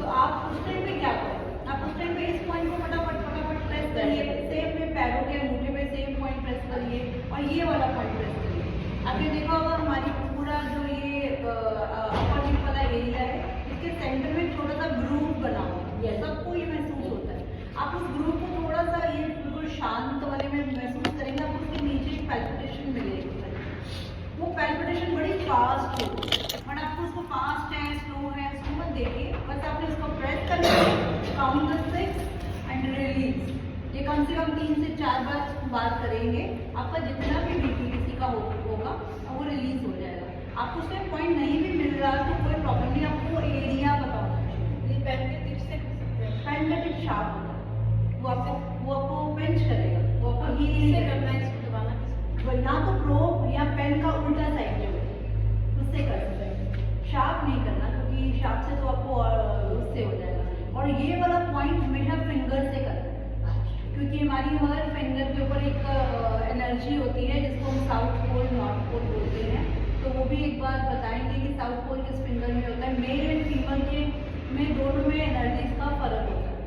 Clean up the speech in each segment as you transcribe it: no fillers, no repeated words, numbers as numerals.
तो आप उस टाइम पे क्या करें, आप उस टाइम पे इस पॉइंट को फटाफट फटाफट प्रेस करिए, सेम में पैरों के अंगूठे पे सेम पॉइंट प्रेस करिए और ये वाला पॉइंट प्रेस करिए। आपने देखा होगा हमारी पूरा जो ये अपर लिप वाला एरिया है, इसके सेंटर में छोटा सा ग्रूव बना हुआ है, सबको ये महसूस होता है। आप उस ग्रूव को थोड़ा सा ये बिल्कुल शांत वाले में महसूस करेंगे, आप उसके नीचे एक पैल्पिटेशन मिलेगी। वो पैल्पिटेशन बड़ी फास्ट है, बट आपको उसको फास्ट है स्लो है उसको मत देखिए, बस आपने उसको प्रेस करना है, काउंट द 6 एंड रिलीज। ये कम से कम 3 से 4 बार करेंगे, आपका जितना भी बीपी किसी का होगा वो रिलीज हो जाएगा। आपको उसका पॉइंट नहीं भी मिल रहा तो कोई प्रॉब्लम नहीं, आपको एरिया बताओ। ये पेन के टिप से कर सकते हैं, पेन का टिप शार्प होता है, वो आपको पिंच करेगा, वो आपको ये करना है, इसको दबाना या तो प्रोब या पेन का उल्टा साइड जो है उससे कर सकते हैं, शार्प नहीं करना क्योंकि शार्प से तो आपको उससे हो जाएगा। और ये वाला पॉइंट हमेशा फिंगर से करना है, क्योंकि हमारी हर फिंगर के ऊपर एक एनर्जी होती है जिसको हम साउथ पोल नॉर्थ पोल बोलते हैं। तो वो भी एक बार बताएंगे कि साउथ पोल किस फिंगर में होता है। मेल एंड फीमेल के में दोनों में एनर्जीज का फर्क होता है,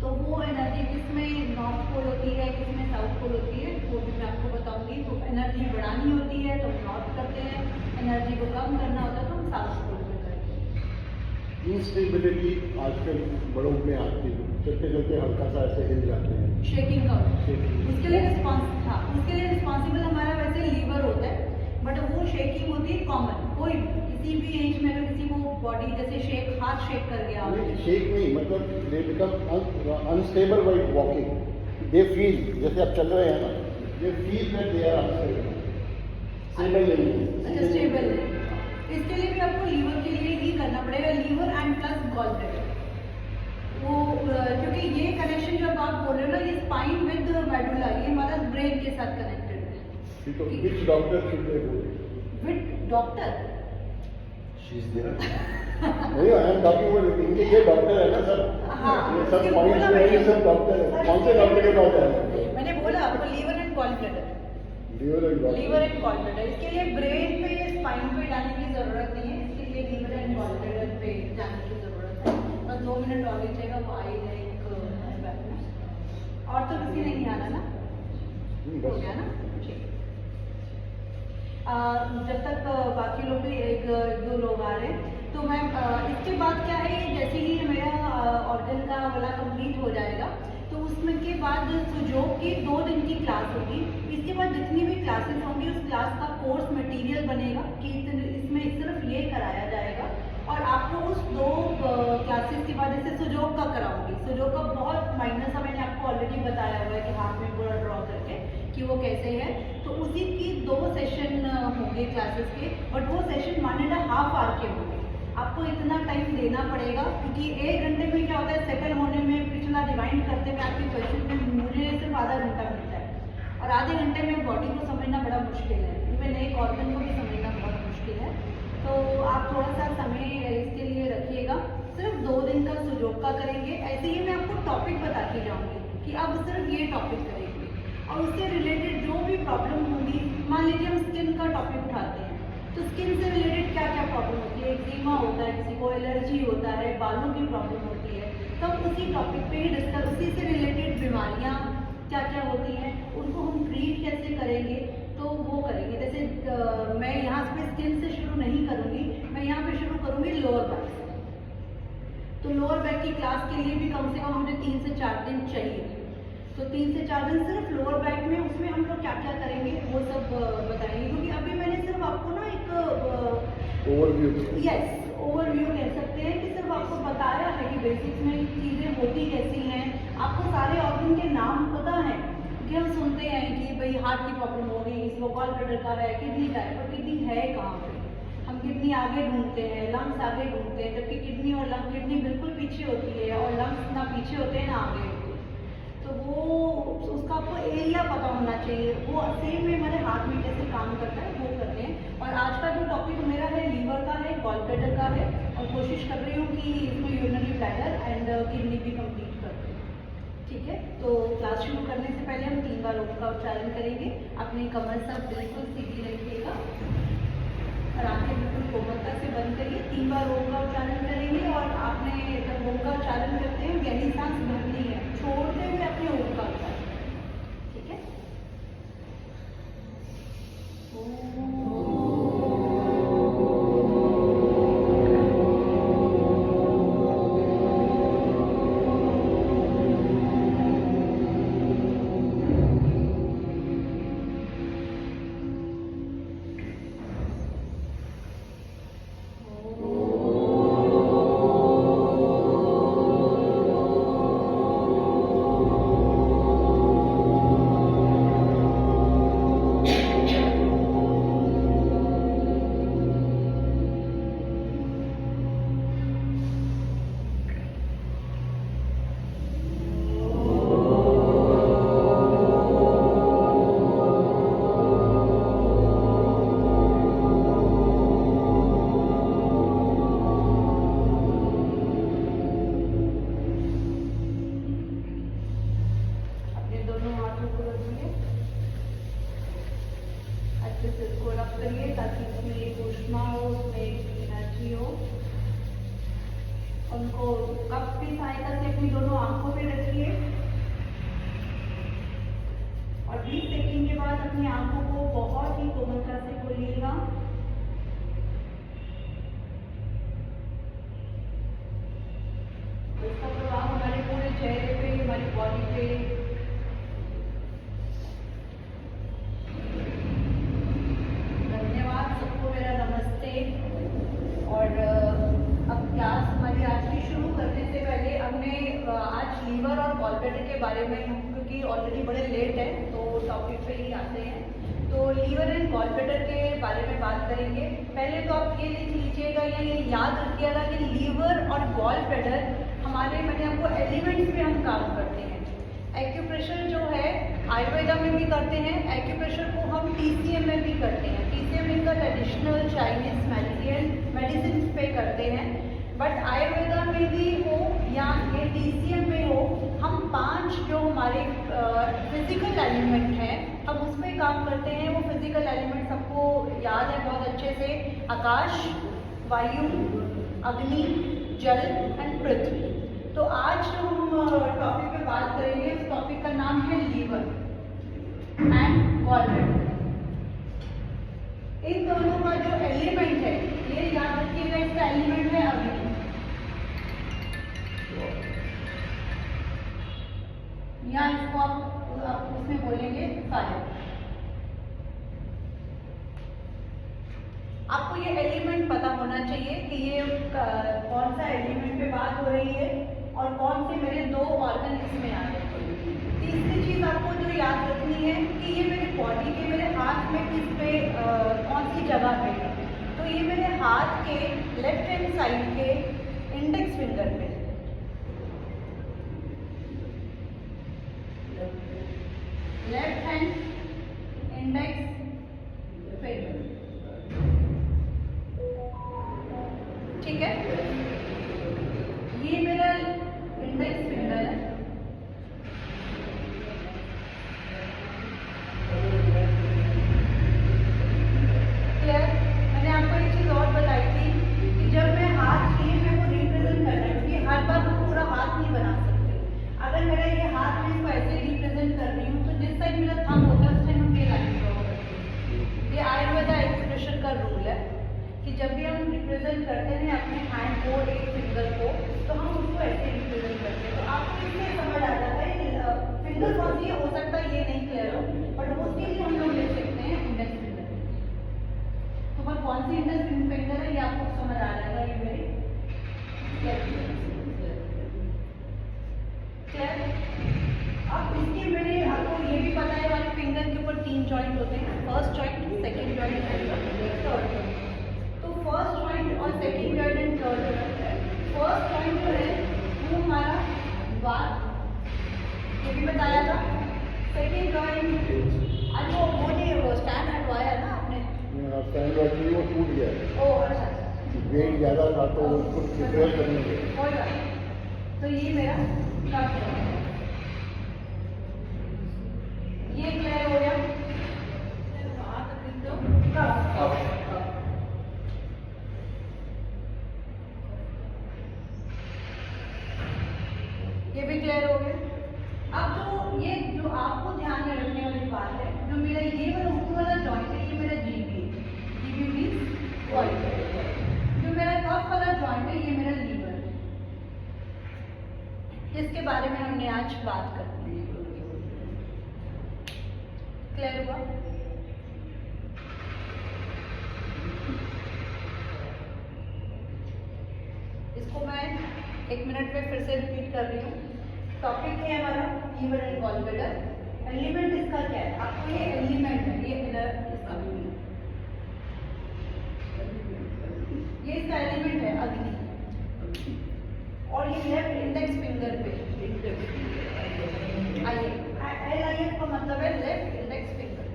तो वो एनर्जी किसमें नॉर्थ पोल होती है किसमें साउथ पोल होती है वो भी मैं आपको बताऊंगी। तो एनर्जी बढ़ानी होती है तो हम नॉर्थ करते हैं, एनर्जी को कम करना होता है तो हम साउथ पोल में करते हैं। इंस्टेबिलिटी आजकल बड़ों में आती है, चलते चलते हल्का सा ऐसे हिल जाते हैं, शेकिंग का उसके लिए उसके लिए रिस्पॉन्सिबल हमारा वैसे लीवर होता है, बट वो शेकिंग होती है कॉमन, कोई किसी भी एज में अगर किसी को बॉडी जैसे शेक हाथ शेक कर गया, शेक नहीं मतलब they become unstable while walking, they feel जैसे आप चल रहे हैं ना, they feel that they are unstable, अच्छा स्टेबल है। इसके लिए भी आपको लीवर के लिए ही करना पड़ेगा, liver and plus gall bladder. वो क्योंकि ये कनेक्शन जो आप बोल रहे हो ना, ये स्पाइन विद मेडुला, ये हमारा ब्रेन के साथ कनेक्टेड है। तो which doctor should they go with doctor? She is there नहीं, आई एम टॉकिंग अबाउट इनके ये डॉक्टर है ना सर, ये सब पॉइंट्स में ये सब डॉक्टर है, कौन से डॉक्टर के पास है? मैंने बोला आपको liver and gall bladder, liver and gall bladder. इसके लिए ब्रेन पे या स्पाइन पे जाने की जरूरत नहीं है, इसके लिए लीवर एंड गॉल ब्लैडर पे जाने की जरूरत है। बस 2 मिनट और लीजिएगा, वो आई है एक और तो किसी नहीं आना ना, हो गया ना, ठीक। जब तक बाकी लोग भी एक दो लोग आ रहे हैं तो मैं इसके बाद क्या है, जैसे ही मेरा ऑर्गन का वाला कंप्लीट हो जाएगा तो उसमें के बाद सुजोग की 2 दिन की क्लास होगी। इसके बाद जितनी भी क्लासेस होंगी उस क्लास का कोर्स मटेरियल बनेगा कि इसमें सिर्फ ये कराया जाएगा, और आपको उस 2 क्लासेस के बाद जैसे सुजोग का कराऊंगी, सुजोग का बहुत माइनर सा मैंने आपको ऑलरेडी बताया हुआ है कि हाथ में पूरा ड्रॉ करके कि वो कैसे है, तो उसी की 2 सेशन होंगे क्लासेस के, बट वो सेशन 1.5 आवर के होंगे। आपको इतना टाइम देना पड़ेगा क्योंकि 1 घंटे में क्या होता है, सेटल होने में पिछला रिवाइंड करते में आपके क्वेश्चन में मुझे सिर्फ आधा घंटा मिलता है, और आधे घंटे में बॉडी को समझना बड़ा मुश्किल है, इवन एक ऑर्गन को भी समझना बहुत मुश्किल है। तो आप थोड़ा सा समय इसके लिए रखिएगा। सिर्फ 2 दिन का सुजोग का करेंगे, ऐसे ही मैं आपको टॉपिक बताती जाऊँगी कि अब सिर्फ ये टॉपिक करेंगे, और उससे रिलेटेड जो भी प्रॉब्लम होगी, मान लीजिए हम स्किन का टॉपिक उठाते हैं तो स्किन से रिलेटेड क्या क्या प्रॉब्लम होती है, एक्जिमा होता है, किसी को एलर्जी होता है, बालों की प्रॉब्लम होती है, तब उसी टॉपिक पे ही डिस्कस, उसी से रिलेटेड बीमारियाँ क्या क्या होती हैं उनको हम ट्रीट कैसे करेंगे तो वो करेंगे। जैसे मैं यहाँ पे स्किन से शुरू नहीं करूँगी, मैं यहाँ पे शुरू करूँगी लोअर बैक से। तो लोअर बैक की क्लास के लिए भी कम से कम मुझे 3 से 4 दिन चाहिए, तो 3 से 4 दिन सिर्फ लोअर बैक में, उसमें हम लोग क्या क्या करेंगे वो सब बताएंगे, क्योंकि अभी मैंने सिर्फ आपको ना एक ओवरव्यू ओवरव्यू कह सकते हैं कि सिर्फ आपको बताया है कि बेसिक्स में चीज़ें होती कैसी हैं, आपको सारे ऑर्गन के नाम पता है कि हम सुनते हैं कि भाई हार्ट की प्रॉब्लम हो गई, इसको गॉल ब्लैडर का है, किडनी का है, पर किडनी है कहाँ पे, हम किडनी आगे ढूंढते हैं, लंग्स आगे ढूंढते हैं, जबकि किडनी और लंग, किडनी बिल्कुल पीछे होती है और लंग्स ना पीछे होते हैं ना आगे होते हैं, तो वो उसका आपको एरिया पता होना चाहिए, वो सेम में हमारे हाथ में कैसे काम करता है वो करते हैं। और आज का जो टॉपिक मेरा है लीवर का है, गॉल ब्लैडर का है, और कोशिश कर रही हूँ कि इसमें यूरिनरी ब्लैडर एंड किडनी भी कंप्लीट कर दूँ, ठीक है। तो क्लास शुरू करने से पहले हम 3 बार ओम का उच्चारण करेंगे, अपनी कमर सब बिल्कुल सीधी रखिएगा और आंखें बिल्कुल कोमलता से बंद करिए, 3 बार ओम का उच्चारण करेंगे और आपने अपनी आंखों को बहुत ही कोमलता से खोलिएगा। इसका प्रभाव हमारे पूरे चेहरे पे, हमारी बॉडी पे। धन्यवाद सबको, मेरा नमस्ते। और अब क्लास हमारी आज की शुरू करने से पहले हमने आज लीवर और गॉलब्लैडर के बारे में, क्योंकि ऑलरेडी बड़े लेट है तो टॉपिक पे ही आते हैं। तो लीवर एंड गॉलब्लैडर के बारे में बात करेंगे। पहले तो आप ये लिख लीजिएगा या ये याद रखिएगा कि लीवर और गॉलब्लैडर हमारे, मैंने आपको एलिमेंट्स पे हम काम करते हैं। एक्यूप्रेशर जो है आयुर्वेदा में भी करते हैं, एक्यूप्रेशर को हम TCM में भी करते हैं। TCM इनका ट्रेडिशनल चाइनीज मेडिसिन पे करते हैं। बट आयुर्वेदा में भी हो या ये TCM में हो, हम 5 जो हमारे फिजिकल एलिमेंट हैं हम उस पर काम करते हैं। वो फिजिकल एलिमेंट सबको याद है बहुत अच्छे से, आकाश, वायु, अग्नि, जल एंड पृथ्वी। तो आज जो हम टॉपिक पे बात करेंगे, उस टॉपिक का नाम है लीवर एंड गॉलब्लैडर। इन दोनों का जो एलिमेंट है, ये याद रखिएगा, इसका एलिमेंट है अग्नि, या इसको आप उसमें बोलेंगे फायर। आपको ये एलिमेंट पता होना चाहिए कि ये कौन सा एलिमेंट पे बात हो रही है और कौन से मेरे 2 ऑर्गन इसमें आ रहे हैं। तीसरी चीज आपको जो याद रखनी है कि ये मेरे बॉडी के, मेरे हाथ में किस पे कौन सी जगह पे है। तो ये मेरे हाथ के लेफ्ट हैंड साइड के इंडेक्स फिंगर पे, लेफ्ट हैंड इंडेक्स फिंगर, ठीक है। ये मेरा इंडेक्स फिंगर है। क्लियर? मैंने आपको एक चीज और बताई थी कि जब मैं हाथ लिए मैं वो रिप्रेजेंट कर रही हूँ, कि हर बार मैं पूरा हाथ नहीं बना सकती। अगर मेरा ये हाथ में इसको ऐसे रिप्रेजेंट कर रही हूँ तो जिस साइड मेरा थंब होता है उस टाइम हम ये लाइन ड्रॉ करते हैं। ये आयुर्वेदा एक्यूप्रेशर का रूल है कि जब भी हम रिप्रेजेंट करते हैं अपने हैंड को, एक फिंगर को, तो हम उसको ऐसे रिप्रेजेंट करते हैं। तो आपको इसमें समझ आ जाता है फिंगर कौन सी हो सकता है ये नहीं क्लियर हो, बट उसके लिए हम लोग ले सकते हैं इंडेक्स फिंगर। तो पर कौन सी इंडेक्स फिंगर है ये आपको समझ आ जाएगा। ये मेरी क्लियर। अब इसके मेरे आपको ये भी पता है हमारे फिंगर के ऊपर 3 जॉइंट होते हैं, first joint, second joint and third joint. तो फर्स्ट जॉइंट और second joint and third joint, first joint जो है वो हमारा वात, ये भी बताया था। सेकेंड जॉइंट आज वो नहीं, वो स्टैंड हटवाया ना आपने, स्टैंड एक्चुअली वो टूट गया है। ओ अच्छा, वेट ज़्यादा था तो उसको रिपेयर करने के। कोई बात नहीं। तो ये मेरा कफ है, ये क्लियर हो गया। कफ, ये भी क्लियर हो गया। अब तो ये जो आपको ध्यान में रखने वाली बात है, जो मेरा ये वाला ऊपर वाला जॉइंट है, ये मेरा जीबी मीन्स पॉइंट। जो मेरा कफ वाला जॉइंट है ये मेरा लीवर है, जिसके बारे में हमने आज बात करनी है। क्लियर हुआ? इसको मैं 1 मिनट में फिर से रिपीट कर रही हूँ। टॉपिक है हमारा लीवर एंड गॉलब्लैडर। एलिमेंट इसका क्या है? आपको ये एलिमेंट है, ये इसका ये इसका एलिमेंट है अग्नि, और ये लेफ्ट इंडेक्स फिंगर पे LIF का मतलब है लेफ्ट इंडेक्स फिंगर।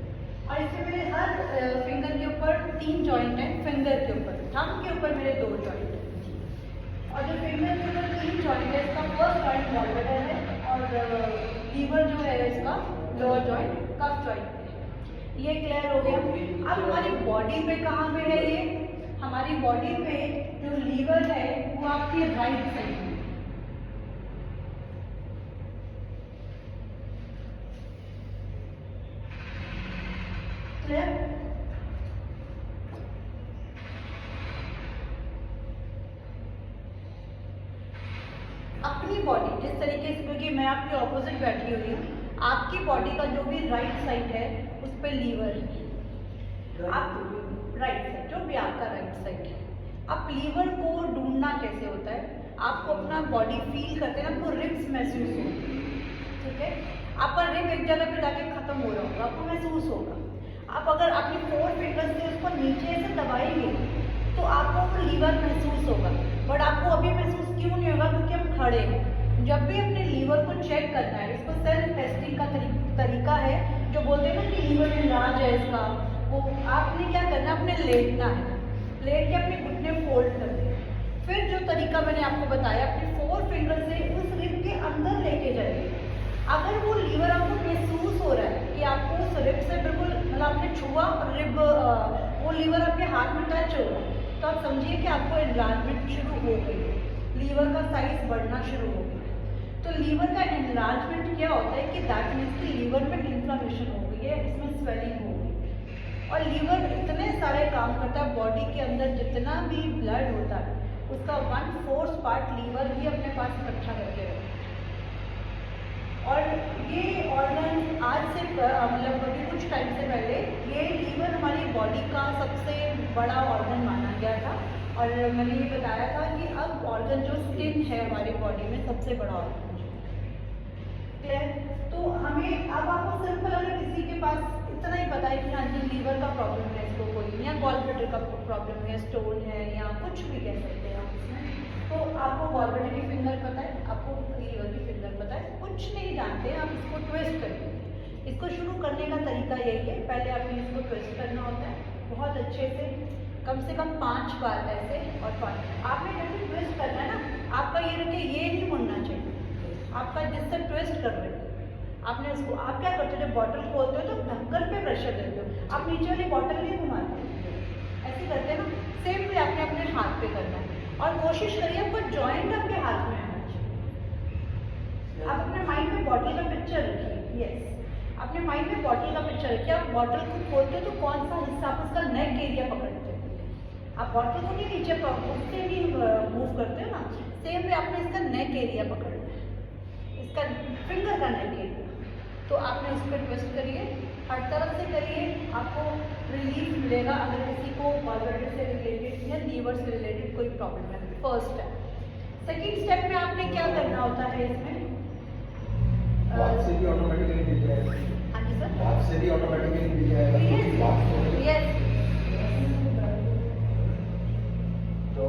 और इससे मेरे हर फिंगर के ऊपर 3 जॉइंट है, फिंगर के ऊपर, थंब के ऊपर मेरे 2 जॉइंट है। और जो फिंगर के ऊपर 3 जॉइंट है, इसका फर्स्ट जॉइंट गॉलब्लैडर है और लीवर जो है इसका लोअर जॉइंट कफ जॉइंट है। ये क्लियर हो गया। अब हमारी बॉडी पे कहाँ पे है ये? हमारी बॉडी पे जो लीवर है वो आपकी राइट साइड में, अपनी बॉडी जिस तरीके से, क्योंकि मैं आपके ऑपोजिट बैठी हुई हूँ, आपकी बॉडी का जो भी राइट साइड है उस पर लीवर है। आप राइट साइड, जो भी आपका राइट साइड है, आप लीवर को ढूंढना कैसे होता है, आपको अपना बॉडी फील करते हैं, आपको रिब्स महसूस होगा, ठीक है। आपका रिब एक जगह पे जाके खत्म हो रहा होगा, आपको महसूस होगा। आप अगर अपनी 4 फिंगर्स से उसको नीचे से दबाएंगे तो आपको वो लीवर महसूस होगा, बट आपको अभी महसूस क्यों नहीं होगा, क्योंकि हम खड़े हैं। जब भी अपने लीवर को चेक करना है, इसको सेल्फ टेस्टिंग का तरीका है, जो बोलते हैं ना कि लीवर इलाज है इसका, वो आपने क्या करना है, अपने लेटना है, लेट के अपने घुटने फोल्ड कर दें। फिर जो तरीका मैंने आपको बताया, अपने 4 फिंगर से उस रिब के अंदर लेके जाइए। अगर वो लीवर आपको महसूस हो रहा है कि आपको उस रिब से बिल्कुल, मतलब आपने छुआ और रिब वो लीवर आपके हाथ में टच हो रहा है, तो आप समझिए कि आपको एनलार्जमेंट शुरू हो गई है, लीवर का साइज बढ़ना शुरू हो गया। तो लीवर का एनलार्जमेंट क्या होता है कि दैट मीन्स कि लीवर में इन्फ्लेमेशन हो गई है, इसमें स्वेलिंग हो गई है। और लीवर इतने सारे काम करता है, बॉडी के अंदर जितना भी ब्लड होता है उसका 1/4 पार्ट लीवर ही अपने पास इकट्ठा करके रखता है। और ये ऑर्गन आज से मतलब अभी कुछ टाइम से पहले ये लीवर हमारी बॉडी का सबसे बड़ा ऑर्गन माना गया था, और मैंने ये बताया था कि अब ऑर्गन जो स्किन है हमारी बॉडी में सबसे बड़ा ऑर्गन है। क्लियर? तो हमें अब आपको सिंपल, अगर किसी के पास इतना ही पता है कि हाँ जी लीवर का प्रॉब्लम है इसको कोई, या गॉल ब्लैडर का प्रॉब्लम है, स्टोन है, या कुछ भी कह सकते हैं आप इसमें, तो आपको गॉल ब्लैडर की फिंगर पता है, आपको लीवर की फिंगर पता है, कुछ नहीं जानते हैं, आप इसको ट्विस्ट करिए। इसको शुरू करने का तरीका यही है, पहले आपने इसको ट्विस्ट करना होता है बहुत अच्छे से, कम से कम 5 बार ऐसे, और 5 आपने जब भी ट्विस्ट करना है ना, आपका ये रखे, ये नहीं मुड़ना चाहिए, आपका जिससे ट्विस्ट कर रहे हो आपने इसको, आप क्या करते हो, जब बॉटल खोलते हो तो ढक्कन पे प्रेशर देते हो, आप नीचे वाली बॉटल नहीं घुमाते, ऐसे करते हैं ना, सेम भी आपने अपने हाथ पे करना है, और कोशिश करिए आपको जॉइंट आपके हाथ में आना चाहिए। आप अपने माइंड में बॉटल का पिक्चर रखिए, यस, अपने माइंड में बॉटल का पिक्चर रखिए। आप बॉटल को खोलते हो तो कौन सा हिस्सा आप उसका नेक एरिया पकड़ते हो, आप बॉटल को नहीं नीचे उससे भी मूव करते हो ना, सेम भी आपने इसका नेक एरिया पकड़ना है, इसका फिंगर का नेक एरिया, तो आपने उस पर ट्विस्ट करिए, हर तरफ से करिए, आपको रिलीफ मिलेगा। अगर किसी को गॉल ब्लैडर से रिलेटेड या लीवर से रिलेटेड कोई प्रॉब्लम है, फर्स्ट स्टेप। सेकेंड स्टेप में आपने क्या करना होता है इसमें, हाथ से भी ऑटोमेटिकली मिल जाएगा। हाँ जी सर, हाथ से भी ऑटोमेटिकली मिल जाएगा। यस, तो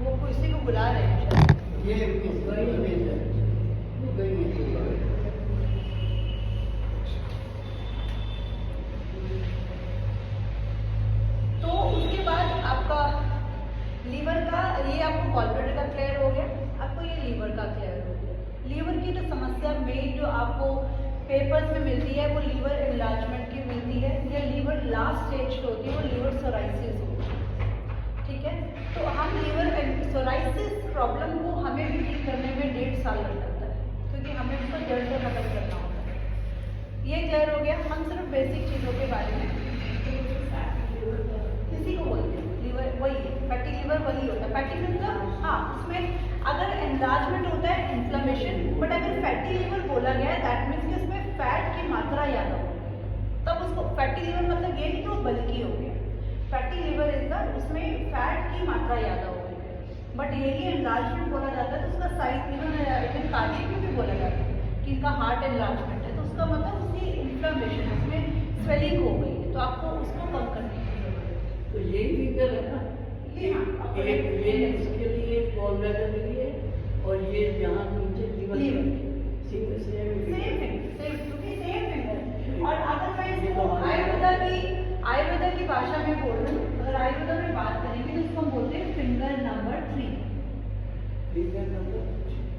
वो किसी को बुला रहे हैं शायद। ये तो उसके बाद आपका लीवर का, ये आपको गॉल ब्लैडर का क्लियर हो गया, आपको ये लीवर का क्लियर हो गया। लीवर की जो समस्या मेन जो आपको पेपर्स में मिलती है वो लीवर एनलार्जमेंट की मिलती है, या लीवर लास्ट स्टेज पे होती है, वो लीवर सोराइसिस होती है, ठीक है। तो हम लीवर सोराइसिस प्रॉब्लम को हमें भी ठीक करने में 1.5 साल लग जाता है, क्योंकि हमें उसको जड़ से खत्म करना होता है। ये क्लियर हो गया। हम सिर्फ बेसिक चीज़ों के बारे में, किसी को बोलते हैं लीवर, वही है फैटी लीवर, वही होता है फैटी मतलब, हाँ उसमें अगर एनलार्जमेंट होता है इन्फ्लेमेशन, बट अगर फैटी लीवर बोला गया है दैट मीन्स कि उसमें फैट की मात्रा ज़्यादा हो, तब उसको फैटी लीवर मतलब ये नहीं कि वो बल्कि हो गया, फैटी लीवर इज द, उसमें फैट की मात्रा ज़्यादा हो गई है, बट यही एनलार्जमेंट बोला जाता है, तो उसका साइज इवन कार्डियक में भी बोला जाता है कि इनका हार्ट एनलार्जमेंट है, तो उसका मतलब उसकी इन्फ्लेमेशन, उसमें स्वेलिंग हो गई है, तो आपको उसको कम करने की जरूरत है। तो यही फिंगर है ना, ये हाँ, ये इसके लिए गॉल ब्लैडर के लिए, और ये यहाँ नीचे लीवर सेम फिंगर। और अगर मैं इसको आयुर्वेदा की भाषा में बोलूँ, अगर आयुर्वेदा में बात करेंगे तो इसको हम बोलते हैं फिंगर नंबर 3, फिंगर नंबर,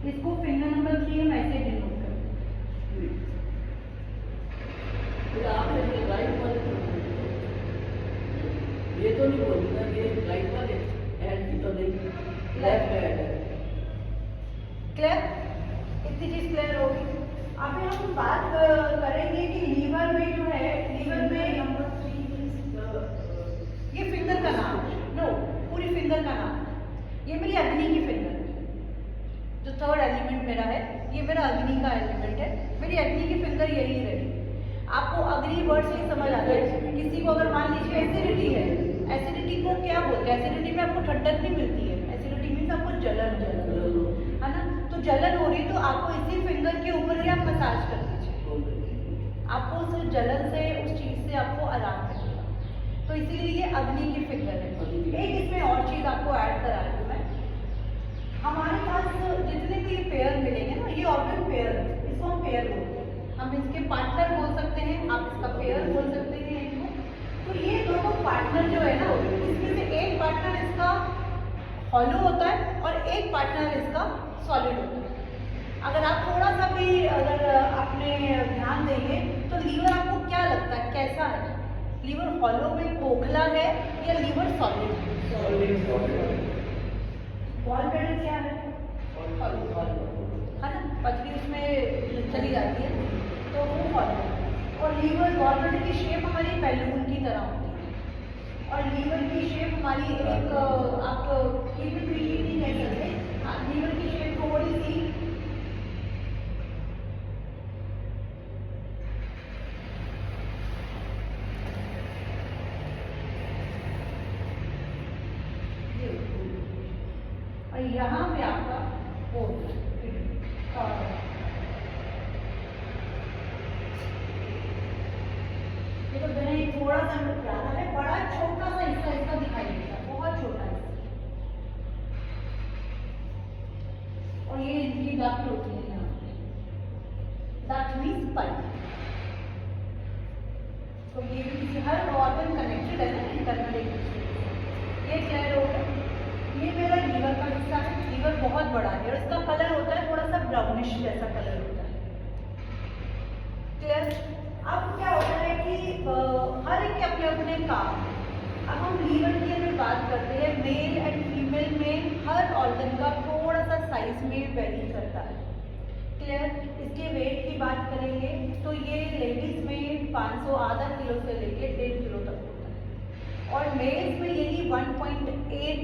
इसको फिंगर नंबर 3 हम ऐसे डिनोट करते हैं। फिर आपने राइट वाले ये तो नहीं बोलना, ये राइट वाले हैंड की तो नहीं, लेफ्ट हैंड है। क्लियर? इतनी चीज क्लियर होगी। अभी हम बात करेंगे कि लीवर में जो है, लीवर में नंबर 3 ये फिंगर का नाम, नो पूरी फिंगर का नाम, अग्नि की फिंगर है। जो थर्ड एलिमेंट मेरा है, ये मेरा अग्नि का एलिमेंट है। मेरी अग्नि की फिंगर यही रही। आपको अग्नि वर्ड से ही समझ आता है। किसी को अगर मान लीजिए एसिडिटी है, एसिडिटी को क्या बोलते हैं? एसिडिटी में आपको ठंडक नहीं मिलती है। एसिडिटी मीन्स आपको जलन है ना। तो जलन हो रही तो आपको इसी फिंगर के ऊपर ही आप मसाज कर दीजिए, आपको उस जलन से, उस चीज से आपको आराम मिलेगा। तो इसीलिए ये अग्नि की फिंगर है। एक इसमें और चीज आपको ऐड करा रही हूँ मैं। हमारे पास जितने भी पेयर मिलेंगे ना, ये ऑर्गन पेयर है, इसको हम पेयर बोलते हैं। हम इसके पार्टनर बोल सकते हैं, आप इसका पेयर बोल सकते हैं इनको। तो ये दोनों पार्टनर जो है ना, इसमें से एक पार्टनर इसका हॉलो होता है और एक पार्टनर इसका सॉलिड होता है। अगर आप थोड़ा सा भी अगर आपने ध्यान देंगे तो लीवर आपको क्या लगता है, कैसा है? लीवर हॉलो में खोखला है या लीवर सॉलिड है? गॉल ब्लैडर क्या है? है ना, पथरी उसमें चली जाती है तो वो हॉलो है। और लीवर, गॉल ब्लैडर की शेप हमारी बैलून की तरह होती है और लीवर की शेप हमारी एक आप नहीं कह सकते, लीवर की शेप थोड़ी सी और यहाँ पे आपका वो ये तो मैंने थोड़ा सा ज़्यादा है, बड़ा छोटा सा हिस्सा इसका दिखाई देता है, बहुत छोटा है। और ये इनकी डक्ट होती है यहाँ पे, डक्ट मीन्स पाइप। तो ये भी हर ऑर्गन कनेक्टेड है ना इंटरनल एक दूसरे से। ये क्लियर हो गया। ये मेरा लीवर का हिस्सा है। लीवर बहुत बड़ा है और इसका कलर होता है थोड़ा सा ब्राउनिश जैसा कलर होता है। क्लियर? अब क्या होता है कि हर एक के अपने अपने काम हैं। अब हम लीवर की अगर बात करते हैं, मेल एंड फीमेल में हर ऑर्गन का थोड़ा सा साइज में वेरी करता है। क्लियर? इसके वेट की बात करेंगे तो ये लेडीज में 500 आधा किलो से लेके 1.5 किलो तक होता है और मेल्स में यही 1.8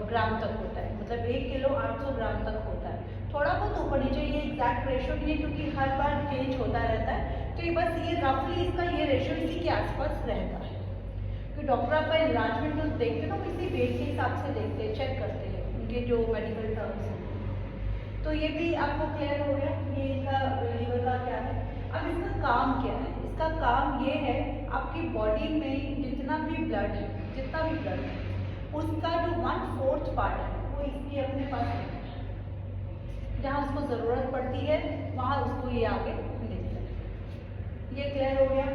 ग्राम तक होता है, मतलब 1 किलो 800 ग्राम तक होता है। थोड़ा बहुत ऊपर नीचे, ये एग्जैक्ट रेशियो नहीं है क्योंकि हर बार चेंज होता रहता है। तो ये बस ये रफली इसका ये रेशियो इसी के आसपास रहता है। क्योंकि डॉक्टर आपका इलाजमेंट तो देखते ना, इसी वेट के हिसाब से देखते हैं, चेक करते हैं उनके जो मेडिकल टर्म्स हैं। तो ये भी आपको क्लियर हो गया, ये इनका लीवर का क्या है। अब इसका काम क्या है? इसका काम ये है, आपकी बॉडी में जितना भी ब्लड है, उसका जो 1/4 पार्ट है वो इसके अपने पास है। जहाँ उसको ज़रूरत पड़ती है वहाँ उसको ये आगे लेता है। ये क्लियर हो गया।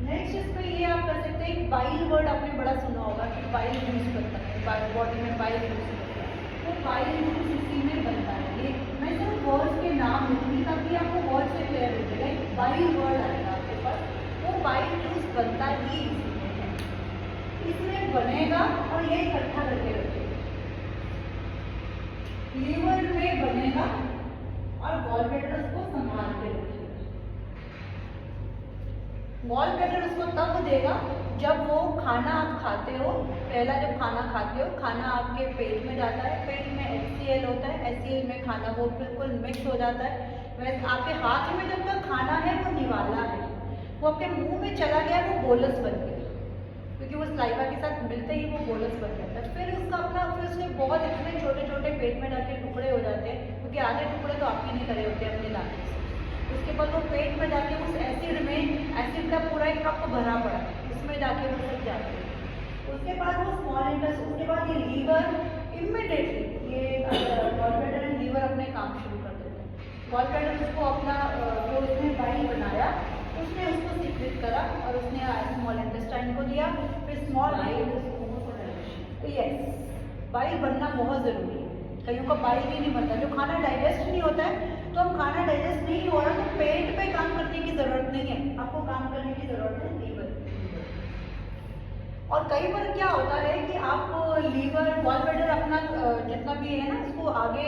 नेक्स्ट इसमें ये आप कर सकते हैं, बाइल वर्ड आपने बड़ा सुना होगा कि बाइल यूज करता है, बॉडी में बाइल यूज करता है। तो बाइल यूज इसी में बनता है। ये मैं सिर्फ वर्ड्स के नाम लूँगी ताकि आपको वर्ड से क्लियर हो जाएगा। बाइल वर्ड आएगा आपके पास, वो बाइल यूज बनता ही इसी में है। इसमें बनेगा और ये इकट्ठा करके रखेगा। लीवर में बनेगा और गॉल ब्लैडर उसको संभाल के रखेगा। गॉल ब्लैडर उसको तब देगा जब वो खाना आप खाते हो, पहला जब खाना खाते हो, खाना आपके पेट में जाता है, पेट में HCl होता है, HCl में खाना वो बिल्कुल मिक्स हो जाता है। वैसे आपके हाथ में जब तक खाना है वो निवाला है, वो आपके मुंह में चला गया वो बोलस बन गया, क्योंकि वो सलाइवा के साथ मिलते ही वो बोलस बन जाता है। फिर उसका अपना, फिर उसमें बहुत इतने छोटे छोटे पेट में जाके टुकड़े हो जाते हैं, क्योंकि आधे टुकड़े तो आप ही नहीं करे होते अपने दांतों से। उसके बाद वो पेट में जाके उस एसिड में, एसिड का पूरा एक कप भरा पड़ा है, उसमें जाके वो सब जाते हैं। उसके बाद वो स्मॉल इंटेस्टाइन, उसके बाद ये लीवर इमीडिएटली ये गॉल ब्लैडर एंड लीवर अपने काम शुरू कर देते हैं। गॉल ब्लैडर उसको अपना जो उसने बाइल बनाया उसने उसको सीक्रेट करा और उसने स्मॉल इंटेस्टाइन को दिया, फिर स्मॉल तो यस, बाइल बनना बहुत ज़रूरी है। कईयों का बाइल ही नहीं बनता, जो खाना डाइजेस्ट नहीं होता है, तो हम खाना डाइजेस्ट नहीं हो रहा तो पेट पे काम करने की ज़रूरत नहीं है, आपको काम करने की ज़रूरत है लीवर। और कई बार क्या होता है कि आप लीवर, गॉल ब्लैडर अपना जितना भी है ना उसको आगे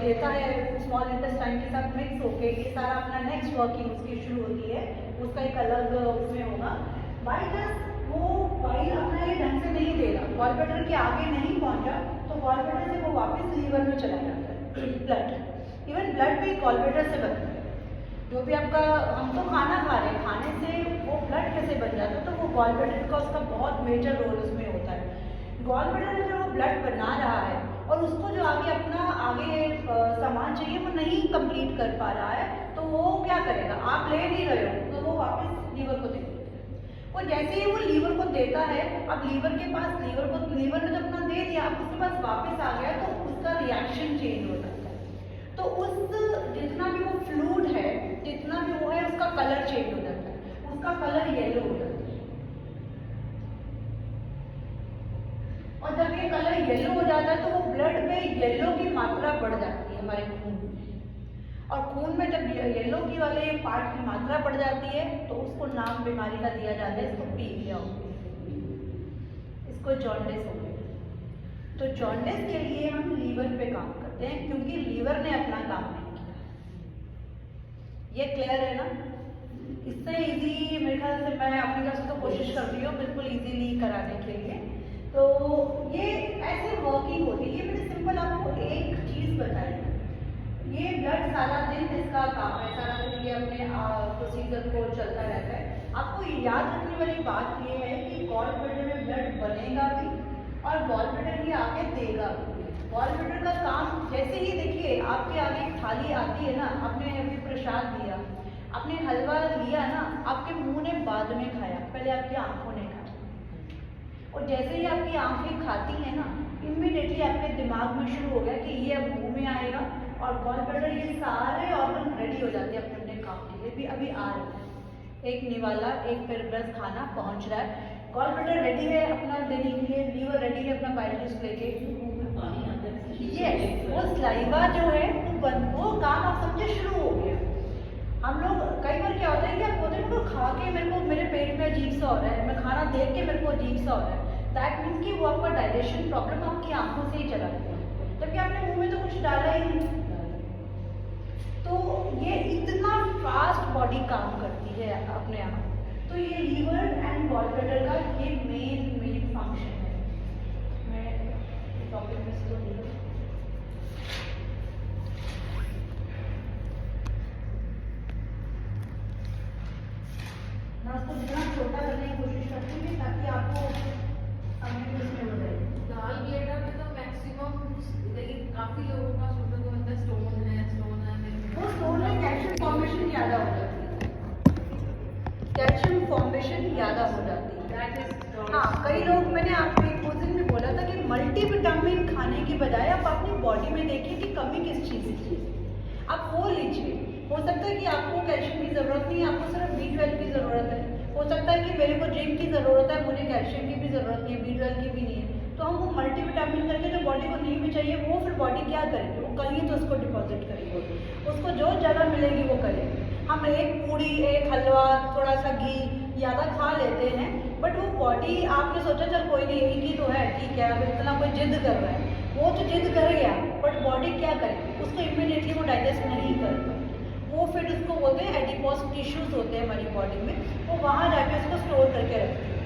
देता है स्मॉल इंटेस्टाइन के साथ मिक्स होके, ये सारा अपना नेक्स्ट वर्किंग उसकी शुरू होती है, उसका एक अलग उसमें होगा। बाई चांस वो बाइल अपना ये ढंग से नहीं दे रहा, गॉल ब्लैडर के आगे नहीं पहुंचा, तो गॉल ब्लैडर से वो वापस लीवर में चला जाता है ब्लड। इवन ब्लड भी गॉल ब्लैडर से बनता है। जो भी आपका, हम तो खाना खा रहे हैं, खाने से वो ब्लड कैसे बन जाता है, तो वो गॉल ब्लैडर का उसका बहुत मेजर रोल उसमें होता है। गॉल ब्लैडर अगर वो ब्लड बना रहा है और उसको जो आगे अपना सामान चाहिए वो नहीं कंप्लीट कर पा रहा है, तो वो क्या करेगा, आप ले नहीं रहे हो तो वो वापस लीवर को दे देता है। और जैसे ही वो लीवर को देता है, अब लीवर ने जब अपना दे दिया, अब उसके पास वापस आ गया, तो उसका रिएक्शन चेंज हो जाता है। तो उस जितना भी वो फ्लूइड है, जितना भी वो है, उसका कलर चेंज हो जाता है, उसका कलर येलो हो जाता है। और जब ये कलर येलो हो जाता है तो वो ब्लड में येलो की मात्रा बढ़ जाती है हमारे खून में। और खून में जब येलो की वाले पार्ट की मात्रा बढ़ जाती है तो उसको नाम बीमारी का दिया जाता है, इसको पीलिया हो गया, इसको जॉन्डिस हो गया। तो जॉन्डिस के लिए हम लीवर पे काम करते हैं, क्योंकि लीवर ने अपना काम नहीं किया। ये क्लियर है ना? इससे इजी मेरे ख्याल से मैं अपनी तरफ से तो कोशिश कर रही हूँ बिल्कुल इजीली कराने के लिए। तो ये ऐसे वर्किंग होती है। ये मैंने सिंपल आपको एक चीज़ बताई, ये ब्लड सारा दिन इसका काम है, सारा दिन ये अपने प्रोसीजर को चलता रहता है। आपको याद रखने वाली बात ये है कि गॉल ब्लैडर में ब्लड बनेगा भी और गॉल ब्लैडर ही आगे देगा भी। गॉल ब्लैडर का काम, जैसे ही देखिए आपके आगे एक थाली आती है ना, आपने अभी प्रसाद दिया, आपने हलवा लिया ना, आपके मुंह ने बाद में खाया, पहले आपकी आंखों ने खाया। और जैसे ही आपकी आंखें खाती हैं ना, इमीडिएटली आपके दिमाग में शुरू हो गया कि ये अब मुंह में आएगा, और गॉल ब्लैडर, ये सारे ऑर्गन रेडी हो जाते हैं अपने अपने काम के लिए भी। अभी आ रहे हैं, एक निवाला, एक फिर ब्रश खाना पहुंच रहा है, गॉल ब्लैडर रेडी है अपना देने के लिए, लीवर रेडी है अपना बाइल जूस लेके। पानी आता है, ये वो स्लाइवा जो है वो काम आप समझे शुरू हो गया। हम लोग कई बार क्या होता है कि आप बोलते हैं खा के मेरे पेट में अजीब सा हो रहा है, मैं खाना देख के मेरे को अजीब सा हो रहा है, दैट मीन्स कि वो आपका डाइजेशन प्रॉब्लम आपकी आंखों से ही चला गया, तभी आपने मुंह में तो कुछ डाला ही नहीं। तो ये इतना फास्ट बॉडी काम करती है अपने आप। तो ये लीवर एंड गॉल ब्लैडर का ये मेन फंक्शन है। मैं टॉपिक में इसको उसको जितना छोटा करने की कोशिश करती हूँ ताकि आपको समझ में हो जाए। गॉल ब्लैडर में तो मैक्सिमम, लेकिन काफी लोगों का सोचते तो होता है स्टोन है। वो स्टोन में कैल्शियम फॉर्मेशन ज़्यादा हो जाती है, कैल्शियम फॉर्मेशन ज़्यादा हो जाती है। हाँ, कई लोग, मैंने आपको एक दिन भी बोला था कि मल्टीविटामिन खाने की बजाय आप अपनी बॉडी में देखिए कि कमी किस चीज़ की है, आप वो लीजिए। हो सकता है कि आपको कैल्शियम की ज़रूरत नहीं है, आपको सिर्फ B12 की ज़रूरत है। हो सकता है कि मेरे को जिंक की ज़रूरत है, मुझे कैल्शियम की भी ज़रूरत नहीं है, B12 की भी नहीं है। तो हम वो मल्टीविटामिन करके जो बॉडी को नहीं भी चाहिए वो फिर बॉडी क्या करेगी, वो कहीं तो उसको डिपॉजिट करेगी, उसको जो जगह मिलेगी वो करेगी। हम एक पूड़ी, एक हलवा, थोड़ा सा घी ज़्यादा खा लेते हैं, बट वो बॉडी, आपने सोचा चल कोई नहीं, एक ही तो है, ठीक है, अब इतना कोई जिद कर रहा है, वो तो जिद कर गया, बट बॉडी क्या करेगी, उसको इमीडिएटली वो डाइजेस्ट नहीं कर पाए। वो फिर उसको बोलते हैं एडिपोज टिश्यूज होते हैं हमारी बॉडी में, वो वहाँ जाके उसको स्टोर करके रखती है।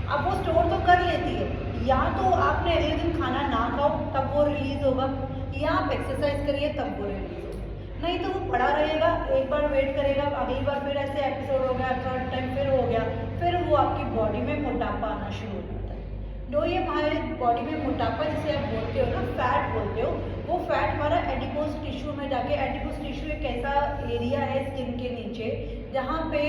अब वो स्टोर तो कर लेती है, या तो आपने अगले दिन खाना ना खाओ तब वो रिलीज होगा, या आप एक्सरसाइज करिए तब वो रिलीज होगा, नहीं तो वो पड़ा रहेगा, एक बार वेट करेगा, अगली बार फिर ऐसे एपिसोड हो गया, थर्ड टाइम फिर हो गया, फिर वो आपकी बॉडी में मोटापा आना शुरू हो जाता है। जो ये हमारे बॉडी में मोटापा जिसे आप बोलते हो ना, फैट बोलते हो, वो फैट हमारा एडिपोज टिश्यू में जाके, एडिपोज टिश्यू एक ऐसा एरिया है स्किन के नीचे जहाँ पे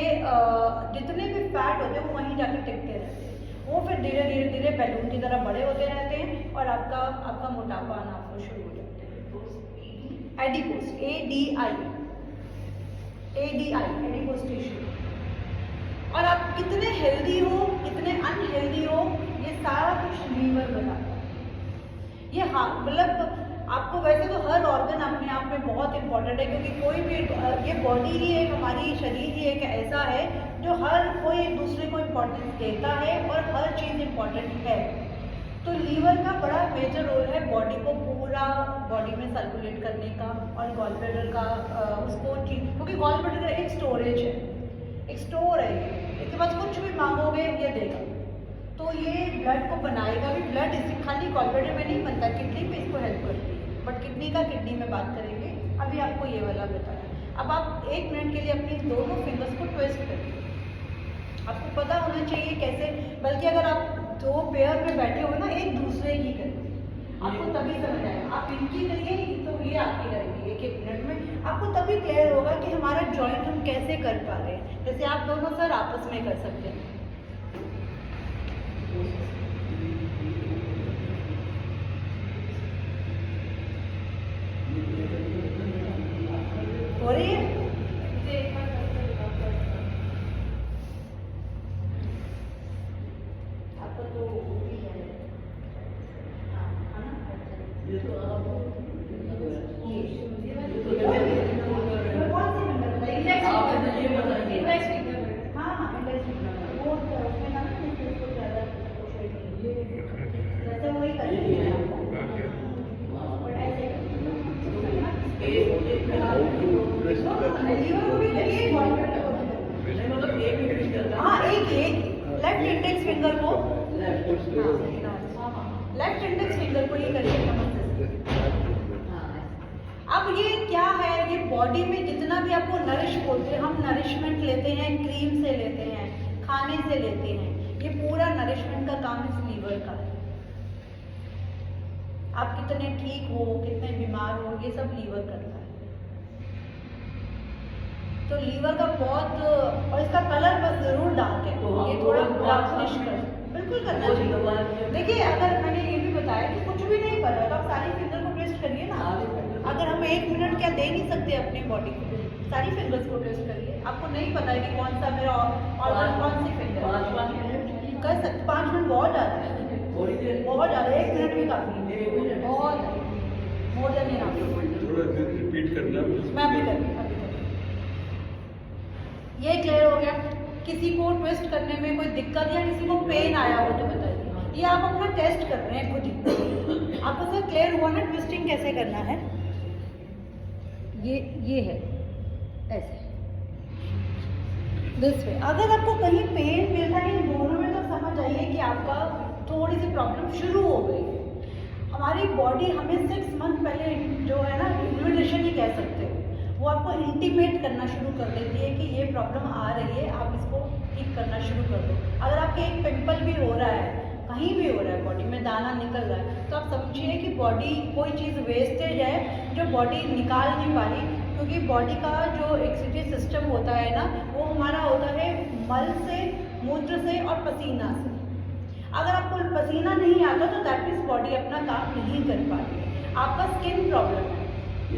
जितने भी फैट होते हैं वो वहीं जाके टिकते रहते हैं, वो फिर धीरे धीरे धीरे बैलून की तरह बड़े होते रहते हैं और आपका मोटापा आना आपको शुरू हो जाता है। Adipose, ADI adipose tissue. और आप कितने हेल्दी हो, कितने अनहेल्दी हो, ये सारा कुछ लीवर बताता है। ये हाँ, मतलब आपको वैसे तो हर ऑर्गन अपने आप में बहुत इंपॉर्टेंट है, क्योंकि कोई भी, ये बॉडी ही एक, हमारी शरीर ही एक ऐसा है जो हर कोई एक दूसरे को इम्पोर्टेंस देता है और हर चीज़ इम्पॉर्टेंट है। तो लीवर का बड़ा मेजर रोल है बॉडी को पूरा बॉडी में सर्कुलेट करने का, और गॉल ब्लैडर का उसको, क्योंकि गॉल ब्लैडर एक स्टोरेज है, एक स्टोर है, इसके पास कुछ भी मांगोगे ये देगा। तो ये ब्लड को बनाएगा भी। ब्लड इसी खाली गॉलब्लैडर में नहीं बनता, किडनी में इसको हेल्प करती है। बट किडनी का किडनी में बात करेंगे, अभी आपको ये वाला बताया। अब आप 1 मिनट के लिए अपनी दोनों फिंगर्स को ट्विस्ट करिए। आपको पता होना चाहिए कैसे, बल्कि अगर आप 2 पेयर में बैठे हो ना, एक दूसरे की करिए, आपको तभी समझ आएगा। आप इनकी करिए तो ये आपकी करेंगे 1-1 मिनट में, आपको तभी क्लियर होगा कि हमारा जॉइंट हम कैसे कर पा रहे हैं। जैसे आप दोनों सर आपस में कर सकते हैं। हो रही है? आपका तो हो ही है। हाँ, है ना? ये तो आप कौन सी नंबर बताइए? आप ये बताइए। हाँ हाँ, इंडेक्स फिंगर वो उसमें ना इसको ज़्यादा जैसे वही करेंगे और ऐसे लीवर को भी करिए, गॉलब्लैडर को भी करिए। मतलब एक ही फिंगर का। हाँ, एक लेफ्ट इंडेक्स फिंगर को, लेफ्ट लेफ्ट इंडेक्स फिंगर को ये करिए कमर से। अब ये क्या है, ये बॉडी में जितना भी आपको नरिश बोलते हैं, हम नरिशमेंट लेते हैं, क्रीम से लेते हैं, खाने से लेते हैं, ये पूरा नरिशमेंट का काम इस लीवर का है। आप कितने ठीक हो, कितने बीमार हो, ये सब लीवर करता है। तो लीवर का बहुत, और इसका कलर बस जरूर डार्क है, तो ये हम थोड़ा लोग ब्राउनिश कर, बिल्कुल करना चाहिए। देखिए, अगर मैंने ये भी बताया कि कुछ भी नहीं कर रहा तो आप सारी फिंगर को ट्विस्ट करिए ना। अगर हम 1 मिनट क्या दे नहीं सकते अपनी बॉडी को, सारी फिंगर्स को ट्विस्ट करिए। आपको नहीं पता है कि कौन सा मेरा ऑर्गन, कौन सी फिंगर 5 मिनट कर सकते। 5 मिनट बहुत ज़्यादा है, थोड़ी देर बहुत ज़्यादा। 1 मिनट भी काफ़ी है, 1 मिनट बहुत मोर देन इनफ। थोड़ा रिपीट करना। मैं अभी करूँगी, अभी करूँगी। ये क्लियर हो गया। किसी को ट्विस्ट करने में कोई दिक्कत या किसी को पेन आया हो तो बताइए। ये आप अपना टेस्ट कर रहे हैं खुद ही। आपको सर क्लियर हुआ ना ट्विस्टिंग कैसे करना है? ये है ऐसे, दिस वे। अगर आपको कहीं पेन मिल रहा है इन दोनों में तो समझ आइए कि आपका थोड़ी सी प्रॉब्लम शुरू हो गई। हमारी बॉडी हमें 6 मंथ पहले जो है ना, इन्विटेशन ही कह सकते हो, वो आपको इंटीमेट करना शुरू कर देती है कि ये प्रॉब्लम आ रही है, आप इसको ठीक करना शुरू कर दो। अगर आपके एक पिंपल भी हो रहा है, कहीं भी हो रहा है, बॉडी में दाना निकल रहा है, तो आप समझिए कि बॉडी कोई चीज़ वेस्टेज है जो बॉडी निकाल नहीं पा रही। क्योंकि बॉडी का जो एक्सक्रीटरी सिस्टम होता है ना, वो हमारा होता है मल से, मूत्र से और पसीना से। अगर आपको पसीना नहीं आता तो दैट मीन्स बॉडी अपना काम नहीं कर पा रही है। आपका स्किन प्रॉब्लम है।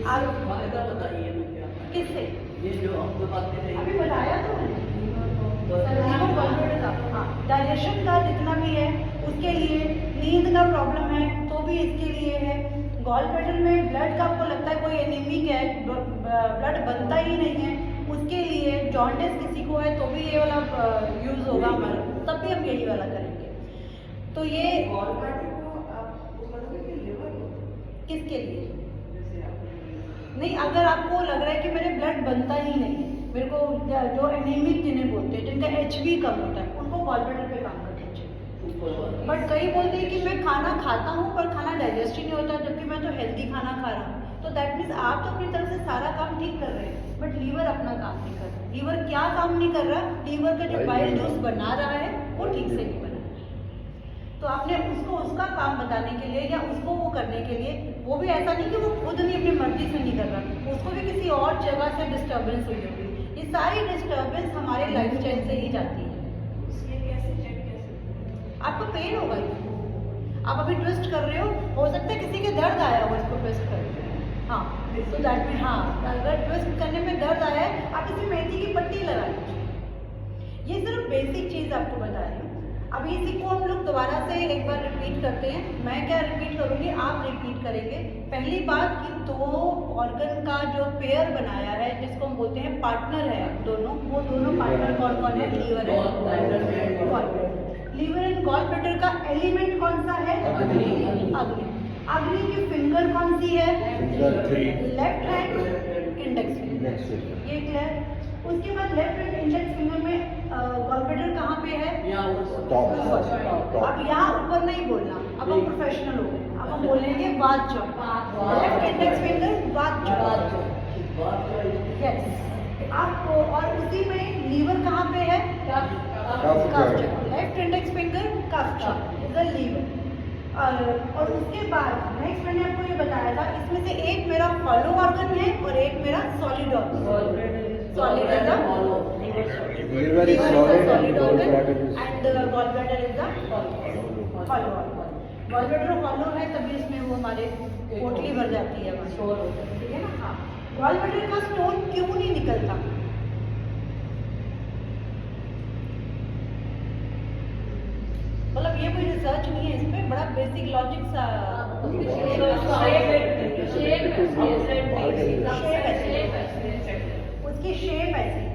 आप फायदा बताइए ना क्या फायदा? किससे? ये जो हमको बातें रही अभी बताया तो मैंने। डाइजेशन का जितना भी है उसके लिए, नींद का प्रॉब्लम है तो भी इसके लिए है। गॉलब्लैडर में ब्लड का आपको लगता है कोई एनीमिक है, ब्लड बनता ही नहीं है, उसके लिए। जॉन्डिस किसी को है तो भी ये वाला यूज़ होगा हमारा, तब भी हम यही वाला करेंगे। तो ये गॉलब्लैडर को आप मतलब कि लिवर को किसके लिए? जैसे आप नहीं, अगर आपको लग रहा है कि मेरे ब्लड बनता ही नहीं है, मेरे को जो एनीमिक जिन्हें बोलते हैं, जिनका HB कम होता है, उनको गॉलब्लैडर पे काम करना चाहिए। बट कई बोलते हैं कि मैं खाना खाता हूँ पर खाना डाइजेस्ट ही नहीं होता, जबकि मैं तो हेल्दी खाना खा रहा हूँ। तो दैट मीन्स आप तो अपनी तरफ से सारा काम ठीक कर रहे हैं, बट लीवर अपना काम नहीं कर रहा। लीवर क्या काम नहीं कर रहा? लीवर का जो बाइल जूस बना रहा है वो ठीक से नहीं बना। तो आपने उसको उसका काम बताने के लिए या उसको वो करने के लिए, वो भी ऐसा नहीं कि वो खुद नहीं अपनी मर्जी से नहीं कर रहा, उसको भी किसी और जगह से डिस्टर्बेंस हुई होगी। ये सारी डिस्टर्बेंस हमारे लाइफस्टाइल से ही जाती है। ये कैसे चेक कैसे? आपको पेन होगा ये, आप अभी ट्विस्ट कर रहे हो सकता है किसी के दर्द आया हो इसको ट्विस्ट करने में। हाँ, तो दैट में, हाँ, अगर ट्विस्ट करने में दर्द आया है, आप इसी मेहंदी की पट्टी लगा लीजिए। ये सिर्फ बेसिक चीज़ आपको बता रही हूँ। अभी इसी को हम लोग दोबारा से एक बार रिपीट करते हैं। मैं क्या रिपीट करूँगी, आप रिपीट करेंगे। पहली बात कि 2 ऑर्गन का जो पेयर बनाया है, जिसको हम बोलते हैं पार्टनर है दोनों, वो दोनों पार्टनर कौन कौन है? लीवर है, गॉलब्लैडर। लीवर एंड गॉलब्लैडर का एलिमेंट कौन सा है? अग्नि। अग्नि की फिंगर कौन सी है? Finger 3, left hand index finger. ये क्लियर? उसके बाद लेफ्ट इंडेक्स फिंगर में गॉलब्लैडर कहाँ पे है? यहाँ टॉप। अब यहाँ ऊपर नहीं बोलना, अब हम प्रोफेशनल हो गए, अब हम बोलेंगे वाच्य। लेफ्ट इंडेक्स फिंगर वाच्य। यस। आपको और उसी में लीवर कहाँ पे है? कफ। लेफ्ट इंडेक्स फिंगर कफ इज द लीवर। और उसके बाद नेक्स्ट मैंने आपको ये बताया था, इसमें से एक मेरा फॉलो ऑर्गन है और एक मेरा solid organ. Solid is the Liver is solid and gallbladder is and gallbladder is the hollow organ. Gallbladder hollow है तभी इसमें वो हमारे पोटली भर जाती है हमारी, ठीक है ना? हाँ। गॉलब्लैडर का स्टोन क्यों नहीं निकलता? मतलब ये कोई रिसर्च नहीं है, इसमें बड़ा बेसिक लॉजिक सा उसकी शेप ऐसी है,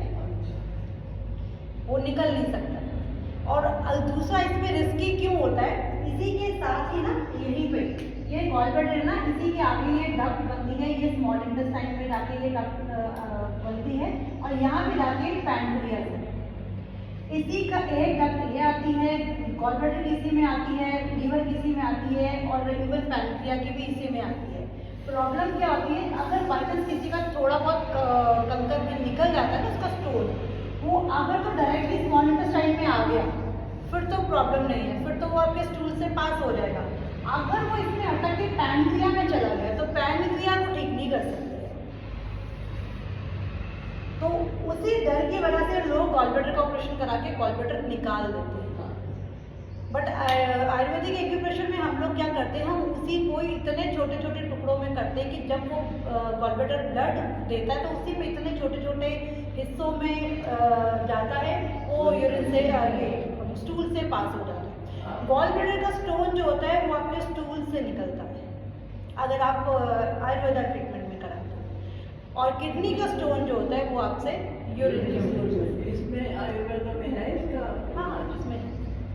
वो निकल नहीं सकता। और दूसरा इसमें रिस्की क्यों होता है? इसी के साथ ही ना यहीं पे ये गॉलब्लैडर ना, इसी के आगे ये डक्ट बनती है, ये स्मॉल इंटेस्टाइन में जाके ये डक्ट बनती है और यहाँ पे जाके पैनक्रियास है। इसी का एक डक्ट ये आती है, गॉलब्लैडर की इसी में आती है, लीवर की इसी में आती है और इवन पैनक्रिया की भी इसी में आती है। प्रॉब्लम क्या होती है, अगर बाई चांस किसी का थोड़ा बहुत कंकर निकल जाता है ना उसका स्टोन, वो अगर तो डायरेक्टली स्मॉल इंटेस्टाइन में आ गया फिर तो प्रॉब्लम नहीं है, फिर तो वो आपके स्टूल से पास हो जाएगा। अगर वो इसमें अटक के पैनक्रिया में चला गया तो पैनक्रिया को ठीक नहीं कर सकते। तो उसी डर की वजह से लोग गॉलब्लैडर का ऑपरेशन करा के गॉलब्लैडर निकाल देते हैं। बट आयुर्वेदिक एक्यूप्रेशर में हम लोग क्या करते हैं, हम उसी को इतने छोटे छोटे टुकड़ों में करते हैं कि जब वो गॉलब्लैडर ब्लड देता है तो उसी में इतने छोटे छोटे हिस्सों में जाता है, वो यूरिन से स्टूल से पास हो जाता है। गॉलब्लैडर का स्टोन जो होता है वो आपके स्टूल से निकलता है अगर आप आयुर्वेदा ट्रीटमेंट में कराते हैं, और किडनी का स्टोन जो होता है वो आपसे यूरिन के इसमें आयुर्वेदा में है इसका। हाँ, इसमें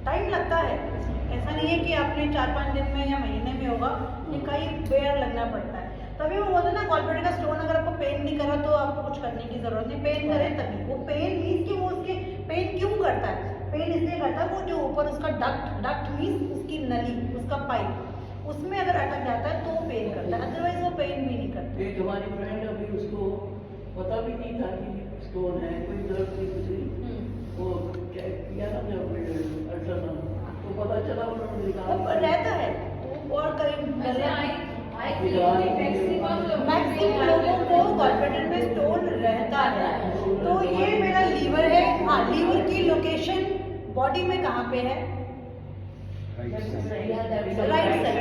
टाइम लगता है। ऐसा नहीं है कि आपने 4-5 दिन में या महीने में होगा, ये कई बेर लगना पड़ता है। तभी वो बोलते हैं ना, गॉलब्लैडर का स्टोन अगर आपको पेन नहीं करा तो आपको कुछ करने की जरूरत नहीं, पेन करे तभी। वो पेन मीन्स कि वो उसके पेन क्यों करता है? पेन इसलिए करता है वो जो ऊपर उसका डक्ट मीन्स उसकी नली, उसका पाइप, उसमें अगर अटक जाता है तो वो पेन करता है, अदरवाइज वो पेन भी नहीं करता। एक हमारी फ्रेंड अभी उसको पता भी नहीं था कि स्टोन है, कोई दर्द नहीं कुछ नहीं, वो क्या किया ना जब अल्ट्रासाउंड तो पता चला उन्होंने वो निकाला रहता है और करीब मैक्सिमम मैक्सिमम लोगों को गॉलब्लैडर में स्टोन रहता है। तो ये मेरा लीवर है। हाँ, लीवर की लोकेशन बॉडी में कहाँ पे है?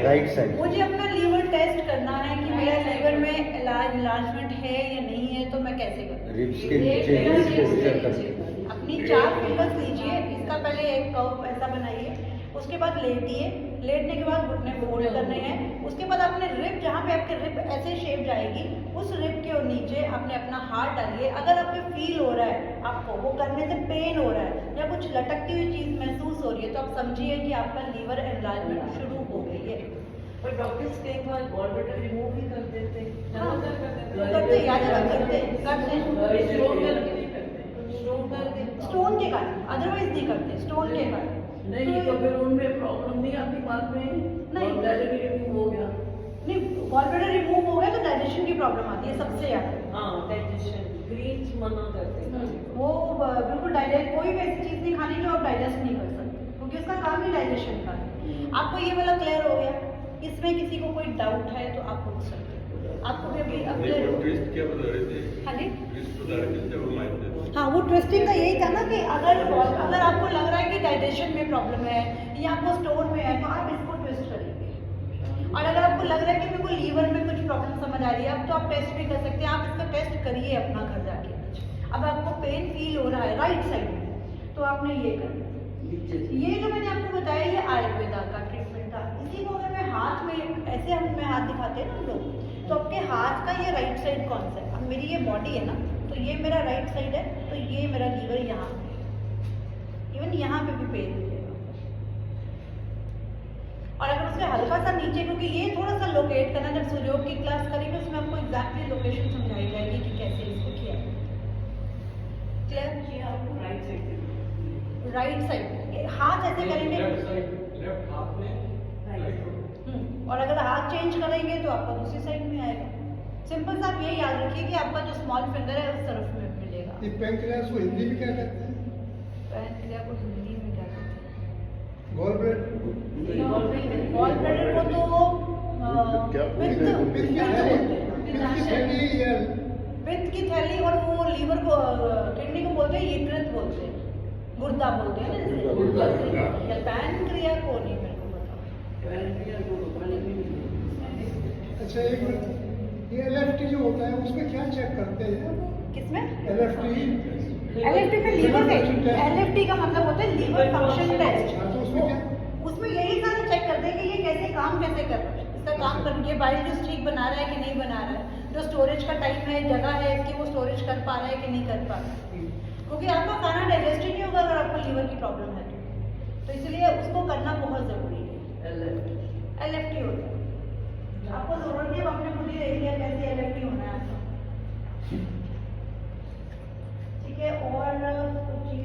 Right side. मुझे अपना लीवर टेस्ट करना है कि मेरा लीवर में एनलार्जमेंट है या नहीं है, तो मैं कैसे करूँ? रिब्स के नीचे रिब्स को मेजर करके अपनी 4 फिंगर्स लीजिए, इसका पहले एक कर्व ऐसा बनाइए, उसके बाद लेटिए, लेटने के बाद घुटने फोल्ड करने हैं, उसके बाद आपने रिब, जहाँ पे आपके रिब ऐसे शेप जाएगी, उस रिब के नीचे आपने अपना हाथ डालिए। अगर आपको फील हो रहा है, आपको वो करने से पेन हो रहा है या कुछ लटकती हुई चीज़ महसूस हो रही है, तो आप समझिए कि आपका लीवर एनलार्जमेंट शुरू हो गई है। और डॉक्टर्स कई बार गॉलब्लैडर रिमूव भी कर देते करते याद करते स्टोन के कारण, अदरवाइज नहीं करते, स्टोन के कारण। नहीं तो फिर उनमें प्रॉब्लम नहीं आती बाद में? नहीं। गॉलब्लैडर भी रिमूव हो गया। नहीं, गॉलब्लैडर रिमूव हो गया तो डाइजेशन की प्रॉब्लम आती है सबसे ज़्यादा। हाँ, डाइजेशन ग्रीन्स मना करते हैं। वो बिल्कुल डाइजेस्ट, कोई भी ऐसी चीज़ नहीं खानी जो आप डाइजेस्ट नहीं कर सकते, क्योंकि उसका काम ही डाइजेशन का है। आपको ये वाला क्लियर हो गया? इसमें किसी को कोई डाउट है तो आप पूछ सकते हैं। आपको भी अभी ट्विस्ट क्या बता रहे थे? हाँ जी, ट्विस्ट बता रहे थे जब हम आए थे। हाँ, वो ट्विस्टिंग का यही था ना कि अगर आपको लग रहा है कि डाइजेशन में प्रॉब्लम है या आपको स्टोन में है, तो आप इसको ट्विस्ट करेंगे। और अगर आपको लग रहा है कि मेरे को लीवर में कुछ प्रॉब्लम समझ आ रही है, अब तो आप टेस्ट भी कर सकते हैं। आप इसका टेस्ट करिए अपना घर जाके। अब आपको पेन फील हो रहा है राइट साइड में, तो आपने ये करना। ये जो मैंने आपको बताया, ये आयुर्वेदा का ट्रीटमेंट था। इसी को अगर मैं हाथ में ऐसे हमें हाथ दिखाते हैं ना हम लोग, तो आपके हाथ का ये राइट साइड कौन सा है? अब मेरी ये बॉडी है ना, तो ये मेरा राइट साइड है, तो ये मेरा लीवर यहाँ पे, इवन यहाँ पे भी पेन मिलेगा। और अगर उससे हल्का सा नीचे, क्योंकि ये थोड़ा सा लोकेट करना, जब सुयोग की क्लास करेंगे उसमें आपको एग्जैक्टली लोकेशन समझाई जाएगी कि कैसे इसको किया। क्लियर? ये आपको राइट साइड राइट साइड, हाथ ऐसे करेंगे लेफ्ट हाथ में और अगर हाथ चेंज करेंगे तो आपका दूसरी साइड में आएगा। सिंपल सा आप ये याद रखिए कि आपका जो स्मॉल फिंगर है उस तरफ में मिलेगा। ये पैंक्रियास को हिंदी में क्या कहते हैं? पैंक्रिया को हिंदी में क्या कहते हैं? Gall bladder. गॉल ब्लैडर को तो क्या पित्त पित्त की थैली या पित्त की थैली, और वो लीवर को किडनी को बोलते हैं यकृत बोलते हैं, गुर्दा बोलते हैं ना। गुर्दा। या पैंक्रिया को नहीं मेरे को पता। पैंक्रियास को मैंने भी नहीं। अच्छा एक मिनट, ये LFT जो होता है उसमें क्या चेक करते हैं? किसमें? LFT LFT में लीवर टेस्ट। LFT का मतलब होता है लीवर फंक्शन टेस्ट। हाँ, तो उसमें क्या? उसमें यही सारा चेक करते हैं कि ये कैसे काम कैसे कर रहा है, इसका काम करके बाइल जूस ठीक बना रहा है कि नहीं बना रहा है, जो स्टोरेज का टाइम है, जगह है कि वो स्टोरेज कर पा रहा है कि नहीं कर पा रहा है। क्योंकि आपका खाना डाइजेस्ट ही नहीं होगा अगर आपको लीवर की प्रॉब्लम है तो इसलिए उसको करना बहुत ज़रूरी है। LFT होता है, आपको जरूरत नहीं है, आपने खुद ही देख लिया कैसे LFT होना है आपका। ठीक है, और कुछ चीज,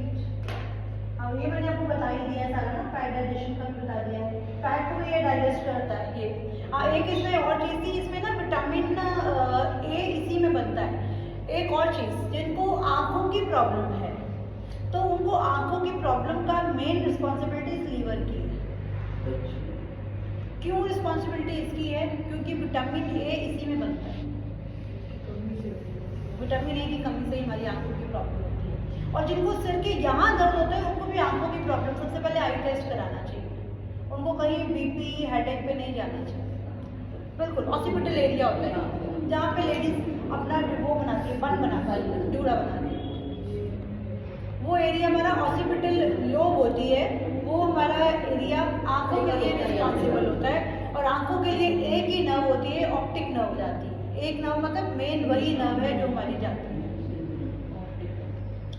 हाँ ये मैंने आपको बता ही दिया है सारा ना, फैट डाइजेशन का भी बता दिया है, फैट को ये डाइजेस्ट करता है ये। हाँ एक इसमें और चीज़ थी, इसमें ना विटामिन A इसी में बनता है। एक और चीज़, जिनको आँखों की प्रॉब्लम है तो उनको आँखों की प्रॉब्लम का मेन रिस्पॉन्सिबिलिटी इस लीवर की है। क्यों रिस्पॉन्सिबिलिटी इसकी है? क्योंकि विटामिन A इसी में बनता है। विटामिन A की कमी से ही हमारी आंखों की प्रॉब्लम होती है। और जिनको सिर के यहाँ दर्द होता है उनको भी आंखों की प्रॉब्लम, सबसे पहले आई टेस्ट कराना चाहिए। उनको कहीं BP हेडेक पे नहीं जाना चाहिए। बिल्कुल ऑक्सीपिटल एरिया होता है जहाँ पे लेडीज अपना वो बनाती है, बन बनाती है, जूड़ा बनाती है, वो एरिया हमारा ऑक्सीपिटल लोब होती है, वो हमारा एरिया आंखों के लिए रिस्पॉन्सिबल होता है। और आंखों के लिए एक ही नर्व होती है, ऑप्टिक नर्व जाती है। एक नर्व मतलब मेन वही नर्व है जो हमारी जाती है,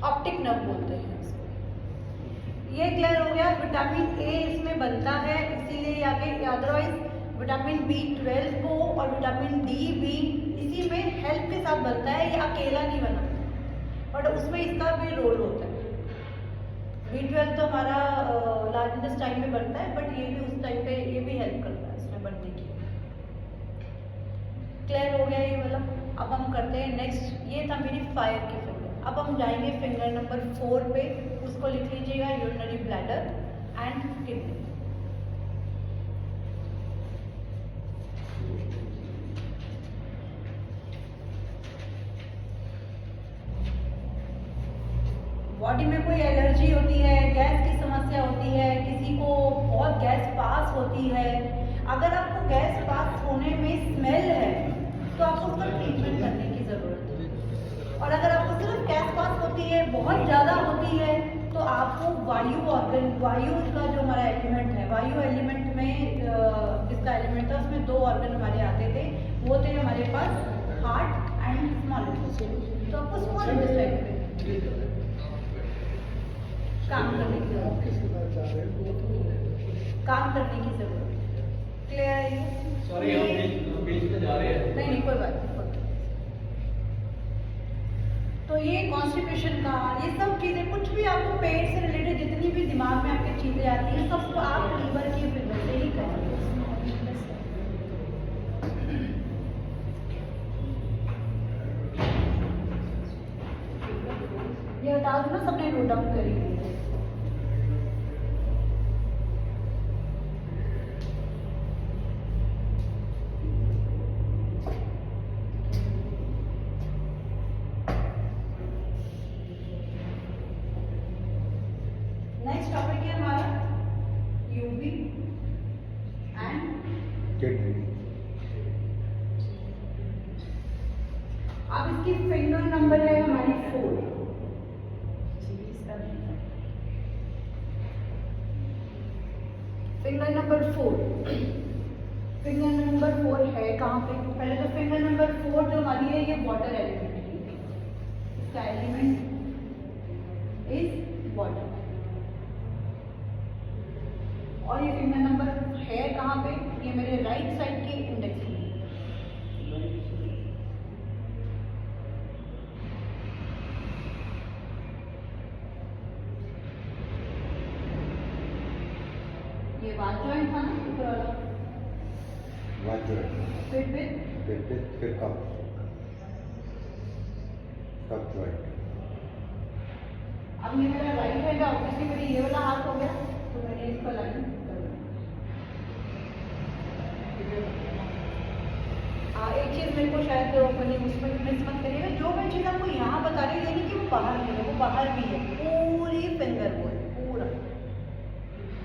ऑप्टिक नर्व बोलते हैं इसको। ये क्लियर हो गया। विटामिन A इसमें बनता है, इसीलिए आगे अदरवाइज विटामिन B12 को और विटामिन D भी इसी में हेल्प के साथ बनता है, ये अकेला नहीं बनता, बट उसमें इसका भी रोल होता है। B12 तो हमारा लार्ज इंटेस्टाइन में बनता है, बट ये भी उस टाइम पे ये भी हेल्प करता है इसमें बनने की। क्लियर हो गया ये वाला। अब हम करते हैं नेक्स्ट, ये था मेरी फायर की फिंगर। अब हम जाएंगे फिंगर नंबर 4 पे, उसको लिख लीजिएगा, urinary bladder and kidney. Body में कोई एलर्जी होती है, गैस की समस्या होती है, किसी को बहुत गैस पास होती है, अगर आपको गैस पास होने में स्मेल है तो आपको उसका ट्रीटमेंट करने की ज़रूरत है। और अगर आपको सिर्फ गैस पास होती है, बहुत ज़्यादा होती है, तो आपको वायु ऑर्गन, वायु का जो हमारा एलिमेंट है, वायु एलिमेंट में जिसका एलिमेंट था उसमें 2 ऑर्गन हमारे आते थे, वो थे हमारे पास हार्ट एंड स्मॉल इंटेस्टाइन। तो आपको स्मॉल इंटेस्टाइन पे काम करने की जरूरत, किसके साथ जा रहे हैं? काम करने की जरूरत है। क्लियर है ये? सॉरी हम बीच में जा रहे हैं। नहीं कोई बात नहीं। तो ये कॉन्स्टिपेशन का, ये सब चीज़ें, कुछ भी आपको पेट से रिलेटेड जितनी भी दिमाग में आपकी चीज़ें आती हैं, सबको आप लीवर की फिंगर से ही करेंगे। ये बता दो ना, सबने नोट डाउन करी। नेक्स्ट टॉपिक है हमारा यूबी एंड किडनी। अब इसकी फिंगर नंबर है हमारी 4। फिंगर नंबर 4, फिंगर नंबर 4 है कहाँ पे? पहले तो फिंगर नंबर 4 जो हमारी है ये वाटर एलिमेंट है, इसका एलिमेंट इज वाटर। और ये फिंगर नंबर है कहाँ पे? ये मेरे राइट साइड के इंडेक्स में। ये वाच जॉइंट था ना ऊपर वाला, वाच जॉइंट, फिर कप जॉइंट। अब ये मेरा राइट हैंड है, ऑब्वियसली मेरी ये वाला हाथ हो गया, तो मैंने इसको लाइन एक चीज़ मेरे को शायद मैंने उसमें भी मिस मत करिएगा, जो मैं चीज़ आपको यहाँ बता रही हूँ कि वो बाहर नहीं है, वो बाहर भी है, पूरी फिंगर को है पूरा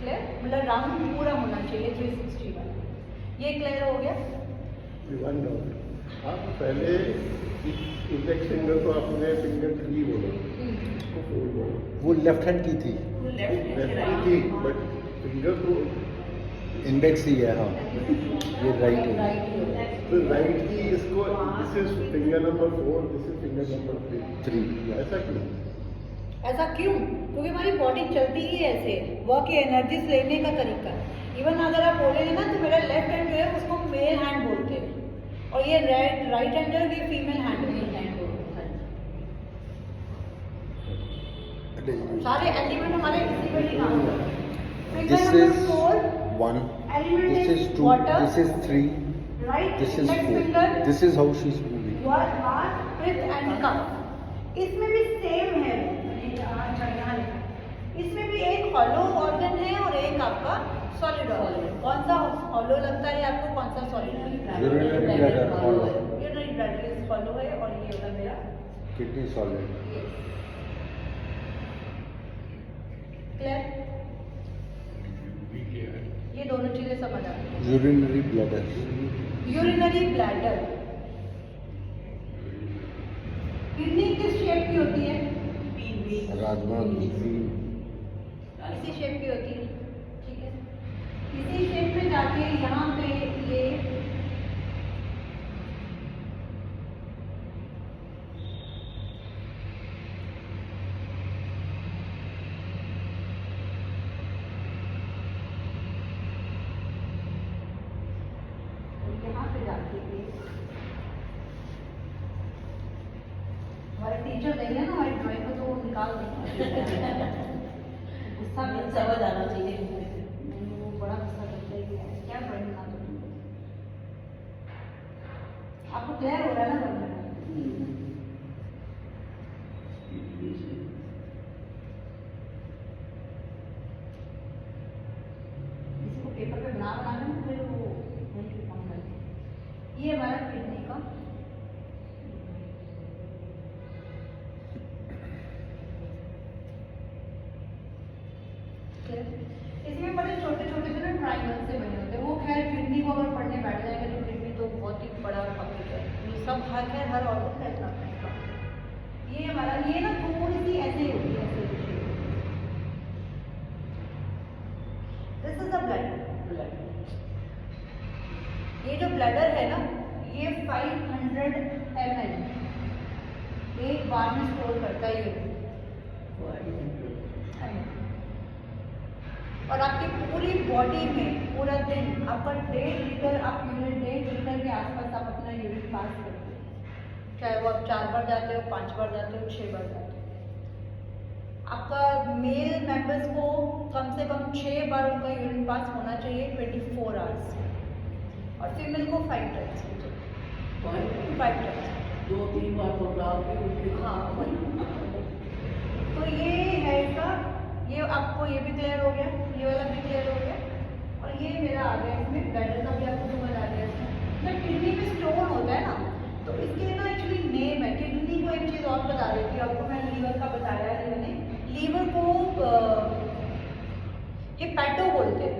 क्लियर, मतलब राउंड पूरा होना चाहिए 360 वाला। ये क्लियर हो गया। वन डाउट, आप पहले इंडेक्स फिंगर को अपने फिंगर 3 बोलो, इसको 4 बोलो। वो लेफ्ट हैंड की थी, लेफ्ट की, बट फिंगर को इंडेक्स ही है। हाँ, ये राइट है। तो राइट की इसको, this is finger number 4, this is finger number 3, ऐसा क्यों? ऐसा क्यों? क्योंकि हमारी बॉडी चलती ही ऐसे, वर्क की एनर्जीज लेने का तरीका। इवन अगर आप बोलेंगे ना तो मेरा लेफ्ट हैंड जो है उसको मेल हैंड बोलते हैं, और ये राइट हैंड जो है ये फीमेल हैंड बोलते हैं। सारे एलिमेंट हमारे इसी पर ही काम करते हैं। This finger is number 4, 1, element this is 2, water, this is 3, right this is index 4. finger, This is how she's moving. your heart, fifth and cup। इसमें भी सेम है, अच्छा यहाँ लिखा है। इसमें भी एक हॉलो ऑर्गन है और एक आपका सॉलिड ऑर्गन। कौन सा हॉलो लगता है आपको, कौन सा solid? Urinary bladder hollow, urinary bladder is hollow है, और ये होगा मेरा kidney solid. क्लियर। ये दोनों चीजें समझ आ गई। Urinary bladder, urinary bladder kidney किस शेप की होती है? राजमा green, इसी शेप की होती है, ठीक है। इसी शेप में जाके यहाँ पे ये यहाँ पे जाके ये हमारे टीचर देंगे ना हमारी ड्राइंग को, तो वो निकाल देंगे। गुस्सा समझ आना चाहिए, वो बड़ा गुस्सा करता है कि क्या ड्राइंग बना दो। आपको क्लियर हो रहा है ना बनना? किसी को पेपर पे बनाना है फिर वो नहीं पे काम करेंगे। ये हमारा किडनी का इसमें बड़े छोटे छोटे से ना ट्राइंगल से बने होते हैं। वो खैर किडनी को अगर पढ़ने बैठ जाएंगे तो किडनी तो बहुत ही बड़ा टॉपिक है, ये सब हर ऑर्गन का इतना अपना। ये हमारा ये ना थोड़ी सी ऐसे ही होती है, ऐसे दिस इज द ब्लड। ये जो ब्लडर है ना ये 500 ml एक बार में स्टोर करता है और आपकी पूरी बॉडी में पूरा दिन आपका 1.5 लीटर, आप यूरिन 1.5 लीटर के आसपास आप अपना यूरिन पास करते हो, चाहे वो आप 4 बार जाते हो, 5 बार जाते हो, 6 बार जाते हो। आपका मेल मेंबर्स को कम से कम 6 बार उनका यूरिन पास होना चाहिए 24 आवर्स, और फीमेल को 5 टाइम्स। 5 टाइम्स 2-3 बार तो रात में उठ के हाँ वही। तो ये है इसका, ये आपको ये भी क्लियर हो गया, ये वाला भी क्लियर हो गया, और ये मेरा आ गया इसमें ब्लैडर का भी आपको समझ आ गया। जब किडनी में स्टोन होता है ना तो इसके ना एक्चुअली नेम है। किडनी को एक चीज़ और बता देती हूँ आपको, मैं लीवर का बताया है मैंने। लीवर को ये पैटो बोलते हैं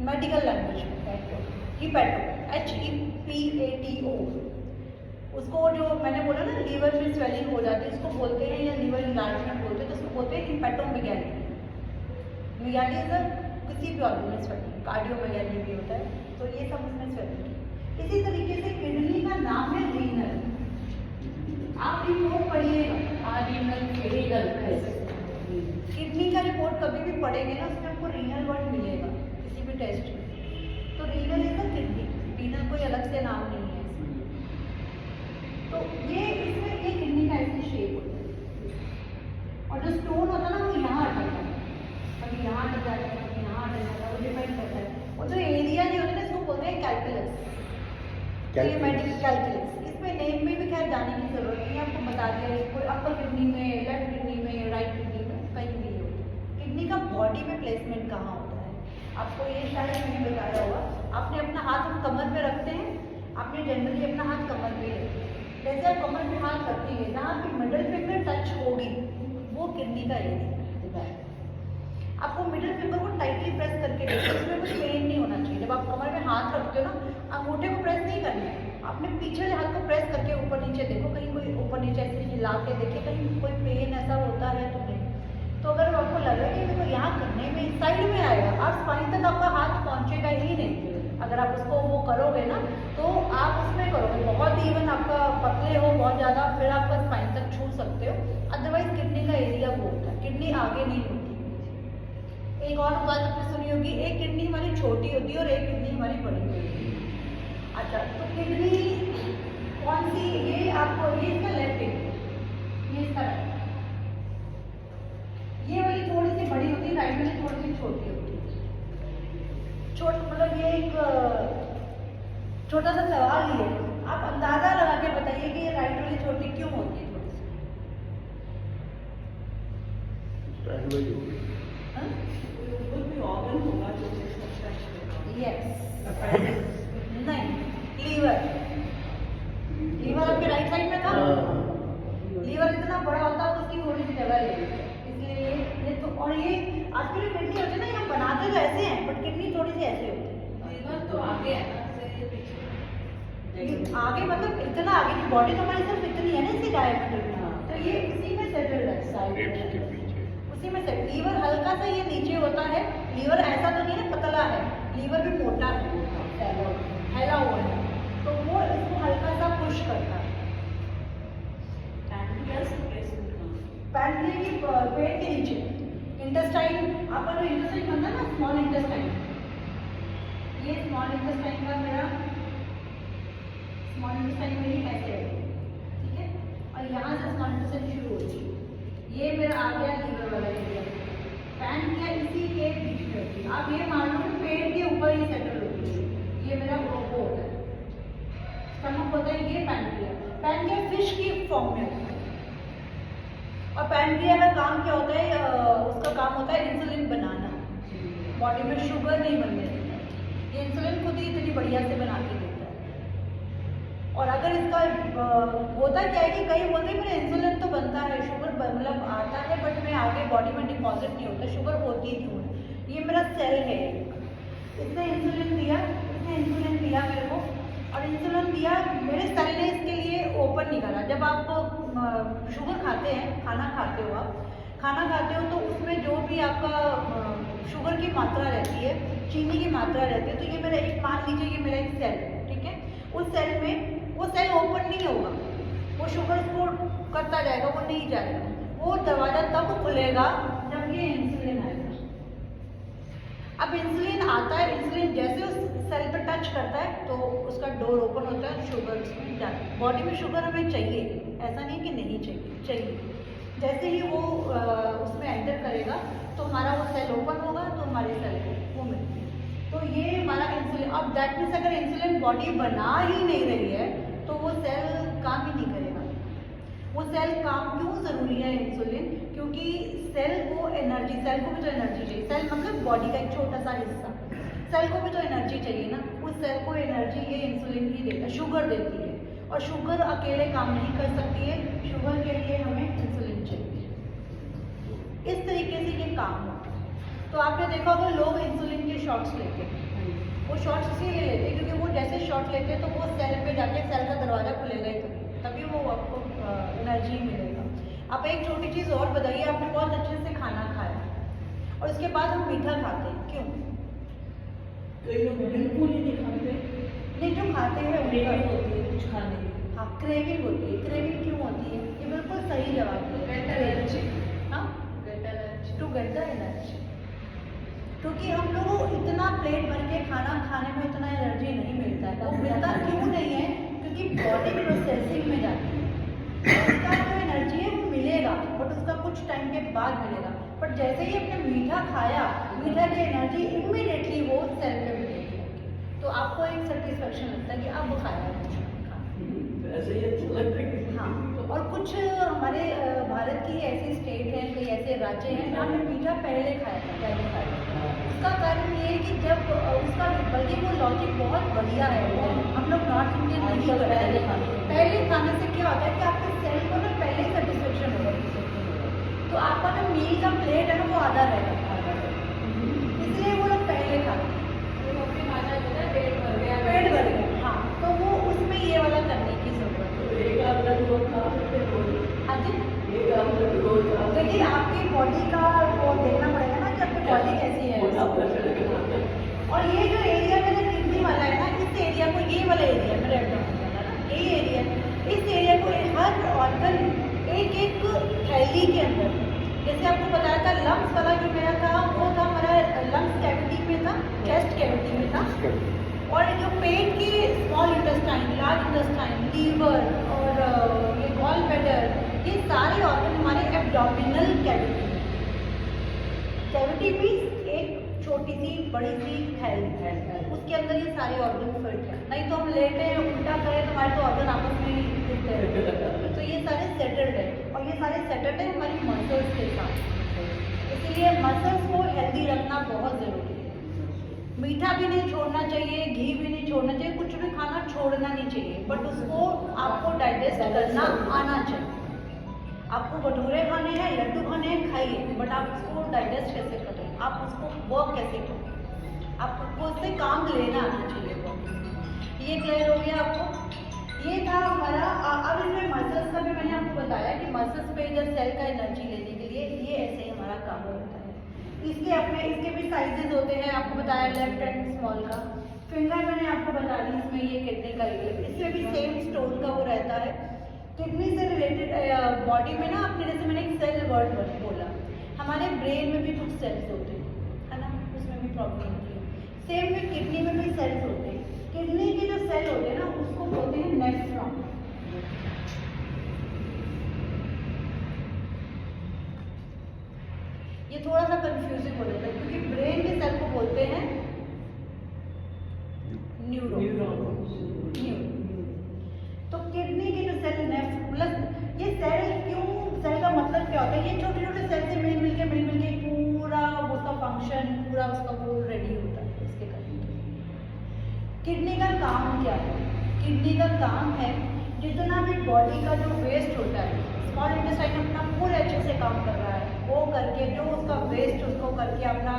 मेडिकल लैंग्वेज में, पैटो, हीपैटो, HEPATO। उसको जो मैंने बोला ना लीवर में स्वेलिंग हो जाती है, इसको बोलते हैं, या लीवर इन्लार्जमेंट बोलते हैं, तो उसको बोलते हैं हिपैटोमेगाली। मेगाली इज किसी भी ऑर्गन में स्वेलिंग, कार्डियोमेगाली भी होता है, तो ये सब उसमें स्वेलिंग। इसी तरीके से किडनी का नाम है रीनल। आप रिपोर्ट पढ़िएगा, किडनी का रिपोर्ट कभी भी पढ़ेंगे ना उसमें आपको रीनल वर्ड मिलेगा किसी भी टेस्ट में। तो renal is the kidney, renal कोई अलग से नाम नहीं है। तो ये इसमें ये किडनी का ऐसी शेप होता है, और जो स्टोन होता है ना वो यहाँ अटक जाता है, कभी यहाँ अटक जाता है, कभी यहाँ अटक जाता है, वो ये मेडिकल कैलकुलस, इसमें नेम में भी खैर जाने की जरूरत नहीं है, आपको बता दिया कोई अपर किडनी में, लेफ्ट किडनी में, राइट किडनी में, कहीं भी होता है। किडनी का बॉडी में प्लेसमेंट कहाँ होता है, आपको ये शायद नहीं बताया होगा। आपने अपना हाथ हम कमर पे रखते हैं, आपने जनरली अपना हाथ कमर पे रखते हैं, जैसे आप कमर पे हाथ रखेंगे जहाँ पे मिडिल फिंगर टच होगी वो किडनी का एरिया है। आपको मिडिल फिंगर को टाइटली प्रेस करके देखो, उसमें कुछ पेन नहीं होना चाहिए। जब आप कमर में हाथ रखते हो ना, अंगूठे को प्रेस नहीं करना है, आपने पीछे वाले हाथ को प्रेस करके ऊपर नीचे देखो, कहीं कोई ऊपर नीचे ऐसे हिला के देखे कहीं कोई पेन ऐसा होता है तो नहीं। तो अगर आपको लग रहा है कि देखो यहाँ करने में साइड में आएगा, आप स्पाइन तक आपका हाथ पहुँचेगा ही नहीं। अगर आप उसको वो करोगे ना तो आप उसमें करोगे बहुत इवन आपका पतले हो बहुत ज़्यादा, फिर आपका स्पाइन तक छू सकते हो, अदरवाइज किडनी का एरिया वो होता है, किडनी आगे नहीं होती। एक और बात आपने सुनी होगी, एक किडनी हमारी छोटी होती है और एक किडनी हमारी बड़ी होती है। अच्छा, तो किडनी कौन सी, ये आपको ये इसका लेफ्ट किडनी, ये इसका राइट, ये वाली थोड़ी सी बड़ी होती है, राइट वाली थोड़ी सी छोटी होती है। मतलब ये एक छोटा सा सवाल ही है, आप अंदाजा लगा के बताइए कि ये राइट वाली छोटी क्यों होती है थोड़ी सी? हाँ? कोई भी ऑर्गन होगा जो यस, नहीं, लीवर, लीवर आपके राइट साइड में था। लीवर इतना बड़ा होता है उसकी थोड़ी सी जगह ले लेते हैं, इसलिए ये तो, और ये आजकल जो किडनी होती है ना, ये बनाते तो ऐसे हैं बट किडनी थोड़ी सी ऐसे होती है। लीवर तो आगे है ना, से पीछे आगे मतलब इतना आगे की बॉडी तो हमारी सिर्फ इतनी है ना इसकी डायमीटर में, तो ये उसी में सेटल है साइड, उसी में सेट। लीवर हल्का सा ये नीचे होता है, लीवर ऐसा तो नहीं है पतला है, लीवर भी मोटा है, फैला हुआ है, तो वो इसको हल्का सा पुश करता है। पैंक्रियास की पेट के नीचे इंटेस्टाइन, आपका जो इंटेस्टाइन बनता है ना स्मॉल इंटेस्टाइन, ये स्मॉल इंटेस्टाइन का मेरा स्मॉल इंटेस्टाइन मेरी ऐसे है, ठीक है, और यहाँ से स्मॉल इंटेस्टाइन शुरू होती है, ये मेरा आ गया लीवर वाला एरिया। पैंक्रियास इसी के बीच में होती है, आप ये मान लो कि पेट के ऊपर ही सेटल होती है, ये मेरा वो होता है, स्टमक होता है, ये पैंक्रियास। पैंक्रियास फिश की फॉर्म में होता है, और पैंक्रियास का काम क्या होता है, उसका काम होता है इंसुलिन बनाना, बॉडी में शुगर नहीं बनने देता, ये इंसुलिन खुद ही इतनी बढ़िया से बना के देता है। और अगर इसका होता क्या है कि कई बोलते हैं मेरा इंसुलिन तो बनता है, शुगर मतलब आता है बट मैं आगे बॉडी में डिपॉजिट नहीं होता, शुगर होती ही क्यों है? ये मेरा सेल है, इसने इंसुलिन दिया, इसने इंसुलिन दिया मेरे को, और इंसुलिन दिया मेरे सेल ने इसके लिए ओपन निकाला। जब आप शुगर खाते हैं, खाना खाते हो, आप खाना खाते हो तो उसमें जो भी आपका शुगर की मात्रा रहती है, चीनी की मात्रा रहती है, तो ये मेरा एक, मान लीजिए ये मेरा एक सेल है, ठीक है, उस सेल में वो सेल ओपन नहीं होगा, वो शुगर को करता जाएगा, वो नहीं जाएगा, वो दरवाजा तब खुलेगा जब ये इंसुलिन आएगा। अब इंसुलिन आता है, इंसुलिन जैसे उस सेल पर टच करता है तो उसका डोर ओपन होता है, शुगर उसमें जाती है। बॉडी में शुगर हमें चाहिए, ऐसा नहीं कि नहीं चाहिए, चाहिए। जैसे ही वो उसमें एंटर करेगा तो हमारा वो सेल ओपन होगा, तो हमारे सेल को वो मिलती है। तो ये हमारा इंसुलिन, अब दैट मीन्स अगर इंसुलिन बॉडी बना ही नहीं रही है तो वो सेल काम ही नहीं करेगा। वो सेल काम क्यों ज़रूरी है इंसुलिन? क्योंकि सेल को एनर्जी, सेल को भी तो एनर्जी चाहिए, सेल मतलब बॉडी का एक छोटा सा हिस्सा, सेल को भी तो एनर्जी चाहिए ना, उस सेल को एनर्जी ये इंसुलिन ही देता है, शुगर देती है, और शुगर अकेले काम नहीं कर सकती है, शुगर के लिए हमें इंसुलिन चाहिए। इस तरीके से ये काम होता है। तो आपने देखा होगा लोग इंसुलिन के शॉट्स लेते हैं, वो शॉट्स इसीलिए लेते हैं क्योंकि वो जैसे शॉट लेते हैं तो वो सेल पे जाके सेल का दरवाजा खुलेगा ही तभी वो आपको एनर्जी मिलेगा। आप एक छोटी चीज़ और बताइए, आपने बहुत अच्छे से खाना खाया और उसके बाद हम मीठा खाते हैं, क्यों? कई लोग बिल्कुल ही नहीं खाते, नहीं जो खाते हैं क्रेविंग होती है कुछ खाने की। हाँ, क्रेविंग होती है। क्रेविंग क्यों होती है? ये बिल्कुल सही जवाब है। हाँ, टू गेट द एनर्जी। क्योंकि हम लोग इतना प्लेट भर के खाना खाने में इतना एनर्जी नहीं मिलता है। वो मिलता क्यों नहीं है? क्योंकि बॉडी प्रोसेसिंग में जाती है, उसका जो एनर्जी है वो मिलेगा बट उसका कुछ टाइम के बाद मिलेगा। बट जैसे ही आपने मीठा खाया, मीठा की एनर्जी इमीडिएटली वो सेल पे मिलेगी, तो आपको एक सेटिस्फेक्शन लगता है कि अब खाया है। ऐसे ही अच्छा लगता है। हाँ, और कुछ हमारे भारत की ऐसी स्टेट है, कई ऐसे राज्य हैं जहाँ पे मीठा पहले खाया था। उसका कारण ये है कि जब उसका बल्कि वो लॉजिक बहुत बढ़िया है, वो हम लोग नॉर्थ इंडियन नहीं करते हैं। पहले खाने से क्या होता है कि आपके सेल को ना पहले सेटिस्फेक्शन होगा, तो आपका जो मील का प्लेट है ना वो आधा रहेगा, इसलिए वो लोग पहले खाते हैं। पेट भर गया, हाँ, तो वो उसमें ये वाला करने की जरूरत है। एक आध लड्डू और खा सकते हैं रोज। हाँ जी, एक आध लड्डू रोज खा सकते हैं। लेकिन आपकी बॉडी का वो देखना पड़ेगा ना कि आपकी बॉडी कैसी है। मोटापा चढ़ेगा। और ये जो एरिया में जो किडनी वाला है ना, इस एरिया को, ये वाला एरिया में रेड वाला ना, यही एरिया, इस एरिया को हर ऑर्गन एक एक थैली के अंदर, जैसे आपको बताया था लंग्स वाला जो मेरा था, वो था हमारा लंग्स कैविटी में था, चेस्ट कैविटी में था, और जो पेट की small intestine, large intestine, liver और ये गॉल ब्लैडर, ये सारे ऑर्गन हमारे एब्डोमिनल कैविटी में। कैविटी मीन्स एक छोटी सी बड़ी सी थैली, उसके अंदर ये सारे ऑर्गन फिट हैं। नहीं तो हम लेटे हैं, उल्टा करें तो हमारे तो ऑर्गन आपस में हिलते हैं। तो ये सारे सेटल्ड है, और ये सारे सेटल्ड है हमारी मसल्स के साथ, इसीलिए मसल्स को हेल्दी रखना बहुत ज़रूरी है। मीठा भी नहीं छोड़ना चाहिए, घी भी नहीं छोड़ना चाहिए, कुछ भी खाना छोड़ना नहीं चाहिए, बट उसको आपको डाइजेस्ट करना आना चाहिए। आपको भटूरे खाने हैं, लड्डू खाने हैं, खाइए, बट आप उसको डाइजेस्ट कैसे करें, आप उसको वर्क कैसे करें, आपको उससे काम लेना आना चाहिए बॉडी से। ये क्लियर हो गया आपको? ये था हमारा। अब इसमें मसल्स का भी मैंने आपको बताया कि मसल्स पे इधर सेल का एनर्जी लेने के लिए ये ऐसे ही हमारा काम होता है। इसके भी साइजेस होते हैं, आपको बताया लेफ्ट एंड स्मॉल का। फिंगर मैंने आपको बता दी, इसमें ये किडनी का एरिया, इसमें भी सेम स्टोन का वो रहता है। किडनी से रिलेटेड बॉडी में ना, आपने जैसे मैंने एक सेल वर्ड बोला, हमारे ब्रेन में भी कुछ सेल्स होते हैं, है ना, उसमें भी प्रॉब्लम होती है। सेम में किडनी में भी सेल्स होते हैं। किडनी के जो सेल होते हैं ना, उसको बोलते हैं नेफ्रॉन। ये थोड़ा सा कंफ्यूजिंग हो जाता है क्योंकि ब्रेन के सेल को बोलते हैं न्यूरॉन। तो किडनी के जो सेल प्लस ये सेल क्यों, सेल का मतलब क्या होता है, ये छोटे छोटे सेल से मिल के पूरा उसका फंक्शन, पूरा उसका वो रेडी होता है इसके करने के लिए। किडनी का काम क्या है? किडनी का काम है जितना भी बॉडी का जो वेस्ट होता है, स्मॉल इंटेस्टाइन अपना पूरे अच्छे से काम कर रहा है, वो करके जो उसका वेस्ट उसको करके अपना,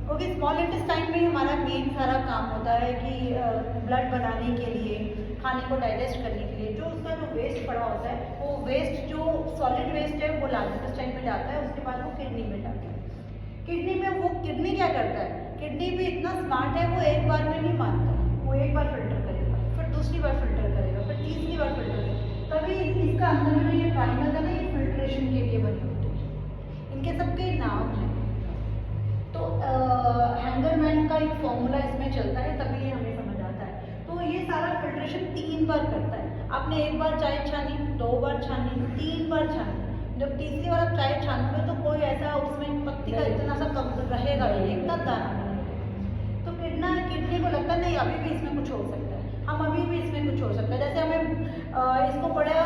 क्योंकि स्मॉल इंटेस्टाइन में हमारा मेन सारा काम होता है कि ब्लड बनाने के लिए, खाने को डाइजेस्ट करने के लिए, जो उसका जो वेस्ट पड़ा होता है, वो वेस्ट जो सॉलिड वेस्ट है वो लार्ज इंटेस्टाइन में जाता है, उसके बाद वो किडनी में जाता है। किडनी में वो किडनी क्या करता है, किडनी भी इतना स्मार्ट है, वो एक बार में नहीं मानता, वो एक बार फिल्टर करेगा, फिर दूसरी बार फिल्टर करेगा, फिर तीसरी बार फिल्टर करेगा। तभी इसका अंदर में ये प्राइमर है ना, ये फिल्ट्रेशन के लिए बने होते हैं, इनके सबके नाम हैं। तो हैंगरमैन का एक फॉर्मूला इसमें चलता है, तभी ये हमें समझ आता है। तो ये सारा फिल्ट्रेशन 3 बार करता है। आपने एक बार चाय छानी, 2 बार छानी, 3 बार छानी, जब तीसरी बार आप चाय छानोगे तो कोई ऐसा उसमें पत्ती का इतना सा कम रहेगा नहीं, एकदम दाना। तो किडनी को लगता नहीं अभी भी इसमें कुछ हो सकता है, हम अभी भी इसमें कुछ हो सकता है। जैसे हमें इसको बड़ा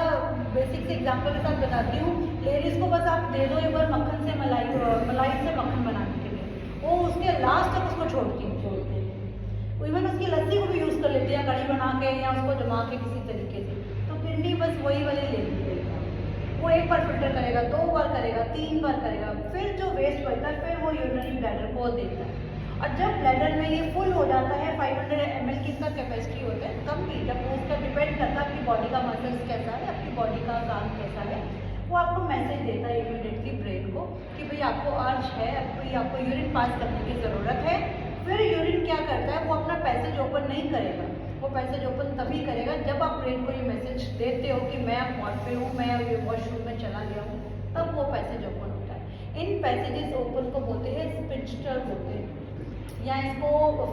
बेसिक से एग्जाम्पल के साथ बताती हूँ, लेडीज़ को बस आप दे दो एक बार मक्खन से मलाई से मक्खन बनाने के लिए, वो उसके लास्ट तक उसको छोड़ती हैं। इवन उसकी लस्सी को भी यूज़ कर लेती है कड़ी बना के या उसको जमा के किसी तरीके से। तो किडनी बस वही वाली लेती है, वो एक बार फिल्टर करेगा, 2 बार करेगा, 3 बार करेगा, फिर जो वेस्ट बचता है फिर वो यूरिनरी ब्लैडर को देता है। और जब ब्लैडर में ये फुल हो जाता है, 500 ml की इसका कैपेसिटी होता है, कम भी, जब वो उसका डिपेंड करता है आपकी बॉडी का मसल्स कैसा है, आपकी बॉडी का काम कैसा है, वो आपको मैसेज देता है इमीडिएटली ब्रेन को कि भाई आपको अर्ज है, आपको यूरिन पास करने की ज़रूरत है। फिर यूरिन क्या करता है, वो अपना पैसेज ओपन नहीं करेगा, वो पैसेज ओपन तभी करेगा जब आप ब्रेन को ये मैसेज देते हो कि मैं अब वॉट पे हूँ, मैं अब वॉशरूम में चला गया हूँ, तब वो पैसेज ओपन होता है। इन पैसेजेस ओपन को बोलते हैं स्पिंस्टर बोलते हैं, या इसको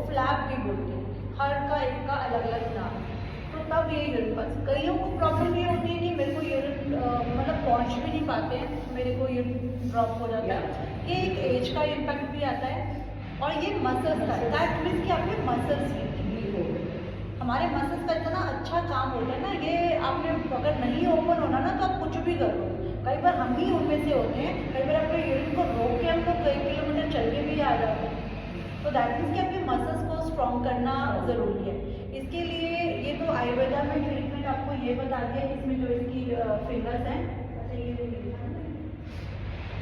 फ्लैप भी बोलते हैं, हर का एक का अलग अलग नाम है। तो तब ये यूरिन पास, कईयों को प्रॉब्लम ये होती है कि मेरे को यूरिन मतलब पहुँच भी नहीं पाते हैं, मेरे को यूरिन ड्रॉप हो जाता है। ये एक एज का इम्पैक्ट भी आता है, और ये मसल्स का, दैट मीन्स कि आपके मसल्स वीक हो, हमारे मसल्स का इतना अच्छा काम होता है ना, ये आपने अगर नहीं ओपन होना ना तो आप कुछ भी करो। कई बार हम ही उनमें से होते हैं, कई बार अपने यूरिन को रोक के हम लोग कई किलोमीटर चल के भी आ जाते हैं। तो दैट मीन्स कि आपके मसल्स को स्ट्रॉन्ग करना ज़रूरी है। इसके लिए ये तो आयुर्वेदा में ट्रीटमेंट आपको ये बता दिया, इसमें जो इसकी फिंगर्स हैं। अच्छा ये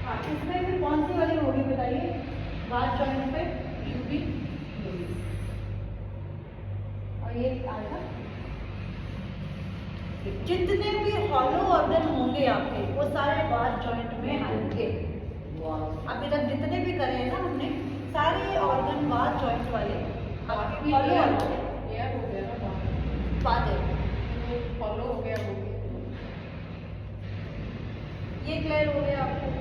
हाँ, इसमें फिर कौन सी वाली होगी बताइए? बात जॉइंट पे यूपी और ये आएगा। जितने भी हॉलो ऑर्गन होंगे आपके वो सारे बात जॉइंट में आएंगे। अभी तक जितने भी करे हैं ना हमने, सारे ऑर्गन बात जॉइंट वाले आपके हॉलो ऑर्गन एयर हो गया ना बात है। तो फॉलो हो गया वो ये क्लियर हो गया आपको?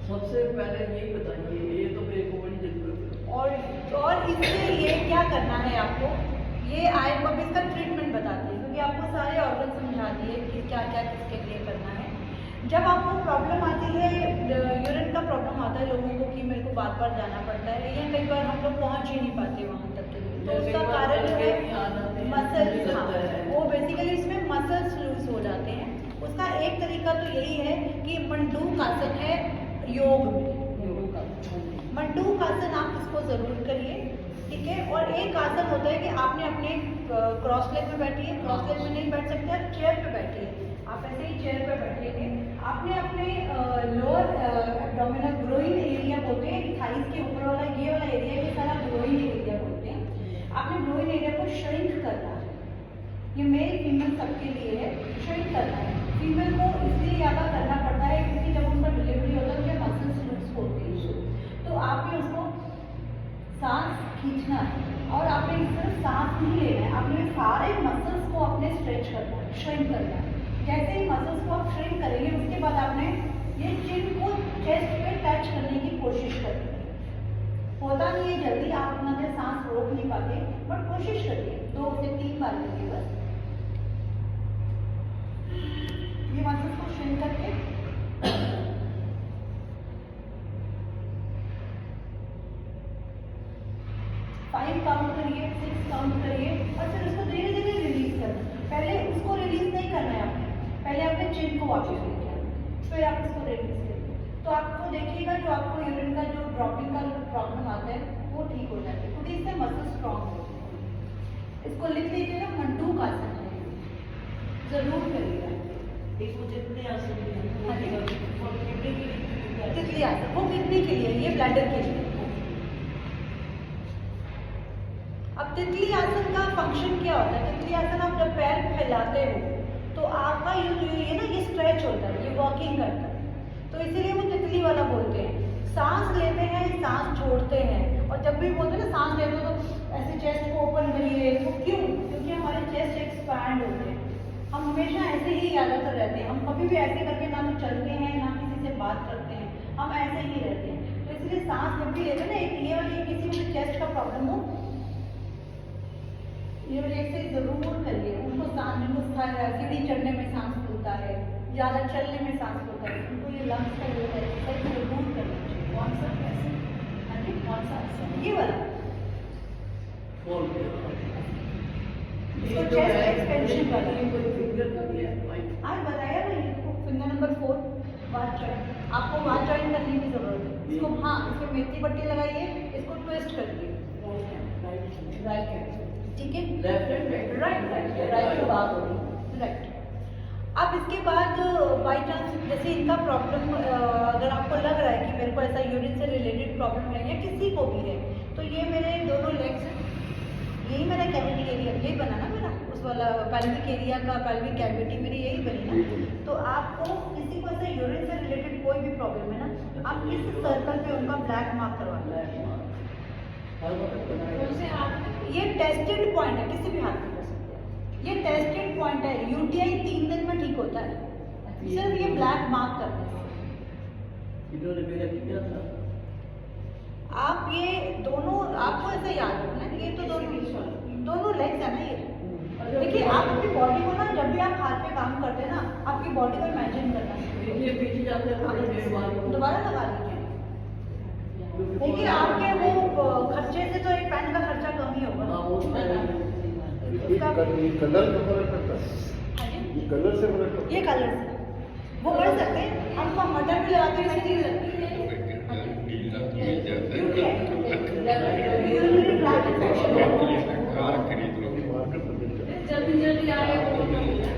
सबसे पहले यही बताइए, ये तो मेरे को बड़ी जरूरत है। और इसके लिए क्या करना है आपको, ये आयुर्वेद इसका ट्रीटमेंट बताती है, क्योंकि आपको सारे ऑर्गन समझा दिए कि क्या क्या किसके लिए करना है। जब आपको प्रॉब्लम आती है, यूरिन का प्रॉब्लम आता है लोगों को कि मेरे को बार बार जाना पड़ता है, या कई बार हम लोग पहुंच ही नहीं पाते वहाँ तक के लिए, तो उसका कारण जो है मसल्स, हाँ वो बेसिकली इसमें मसल्स लूज हो जाते हैं। उसका एक तरीका तो यही है कि मंडूक आसन है योग में, मंडूक आसन आप इसको जरूर करिए, ठीक है। और एक आसन होता है कि आपने अपने क्रॉस लेग में बैठिए, क्रॉस लेग में नहीं बैठ सकते आप चेयर पे बैठिए, आप ऐसे ही चेयर पे बैठेंगे। आपने अपने लोअर एब्डोमिनल ग्रोइन एरिया बोलते हैं, थाइस के ऊपर वाला ये वाला एरिया के सारा ग्रोइन एरिया बोलते हैं, आपने ग्रोइन एरिया को श्रिंक करना है। ये मेल फीमेल सबके लिए है, श्रिंक करना है। फीमेल को इसलिए ज़्यादा करना पड़ता है क्योंकि जब उनका डिलीवरी होता है उनके मसल्स लूज होते हैं, तो आपने उसको सांस खींचना है और आपने सिर्फ सांस नहीं लेना है, आपने सारे मसल्स को अपने स्ट्रेच करना है, श्रिंक करना है। जैसे ही मसल्स को आप श्रिंक करेंगे उसके बाद आपने ये चिन को चेस्ट पे टच करने की कोशिश करनी है। होता नहीं है जल्दी, आप अपना से सांस रोक नहीं पाते, बट कोशिश करिए 2 से 3 बार करिए बस। ये मसल्स को श्रिंक करके फाइव काउंट करिए, 6 काउंट करिए और फिर उसको धीरे धीरे रिलीज करना। पहले उसको रिलीज नहीं करना है आपने, पहले आपने चिन को वापस लेके आना, फिर आप इसको रिलीज करिए। तो आपको देखिएगा जो आपको यूरिन का जो ड्रॉपिंग का प्रॉब्लम आता है वो ठीक हो जाता है, क्योंकि इससे मसल स्ट्रॉन्ग होते हैं। इसको लिख लीजिए ना, मंडूक आसन है, जरूर करिएगा। इसको जितने आसन हाँ जी। हैं तितली आसन वो किडनी के लिए, ये ब्लैडर के लिए। अब तितली आसन का फंक्शन क्या होता है? तितली आसन आप जब पैर फैलाते हो तो आपका ये ना ये स्ट्रेच होता है, ये वॉकिंग करता है, तो इसीलिए वो तितली वाला बोलते हैं। सांस लेते हैं, सांस छोड़ते हैं, और जब भी बोलते हैं ना सांस लेते हो तो ऐसे चेस्ट को ओपन करिए, वो क्यों? क्योंकि हमारे चेस्ट एक्सपैंड होते हैं। हम हमेशा ऐसे ही ज़्यादातर रहते हैं, हम कभी भी ऐसे करके ना तो चलते हैं ना किसी से बात करते हैं, हम ऐसे ही रहते हैं। तो इसलिए सांस जब भी लेते हैं ना, एक ये वाली किसी को चेस्ट का प्रॉब्लम हो, ये वाली एक्सरसाइज जरूर करिए। उनको सांस, जिनको सीढ़ी चढ़ने में सांस फूलता है, ज़्यादा चलने में सांस फूलता है, उनको ये लंग्स का ये एक्सरसाइज जरूर करना चाहिए। कौन सा कैसे? हाँ जी, कौन सा आसन? ये वाला इसको चेस्ट एक्सपेंशन वाला। आज बताया ना, ये फिंगर नंबर 4 बात जॉइंट, आपको बात जॉइंट करने की जरूरत है। इसको हाँ, इसको मेथी पट्टी लगाइए, इसको ट्विस्ट करिए, राइट हैंड, ठीक है, left hand right right right की बात होगी, राइट। अब इसके बाद बाई चांस जैसे इनका प्रॉब्लम अगर आपको लग रहा है कि मेरे को ऐसा यूरिन से रिलेटेड प्रॉब्लम है या किसी को भी है, तो ये मेरे दोनों लेग्स, यही मेरा कैविटी एरिया, यही बना ना मेरा उस वाला पैल्विक एरिया का, पैल्विक कैविटी मेरी यही बनी ना। तो आपको किसी को ऐसा यूरिन से रिलेटेड कोई भी प्रॉब्लम है ना, आप इस सर्कल पे उनका ब्लैक मार्क करवाना है। उनसे हाथ ये टेस्टेड पॉइंट है, किसी भी हाथ में कर सकते हैं, ये टेस्टेड पॉइंट है। यूटीआई 3 दिन में ठीक होता है, सिर्फ ये ब्लैक मार्क करने से। इन्होंने मेरा किया था। आप ये दोनों, आपको ऐसे याद रखना है, ये तो दोनों लेग्स है ना ये। देखिए आप अपनी बॉडी को ना, जब भी आप हाथ पे काम करते हैं ना, आपकी बॉडी को इमेजिन करना चाहिए। ये पीछे जाते हैं दोबारा लगा लीजिए। देखिए आपके वो खर्चे से तो एक पैंट का खर्चा कम ही होगा। ये कलर का फर्क पड़ता है, हाँ जी, ये कलर से फर्क पड़ता ये कलर से वो कर सकते हैं। हम मटर भी लगाते हैं इसकी जल्दी जल्दी आए वो है।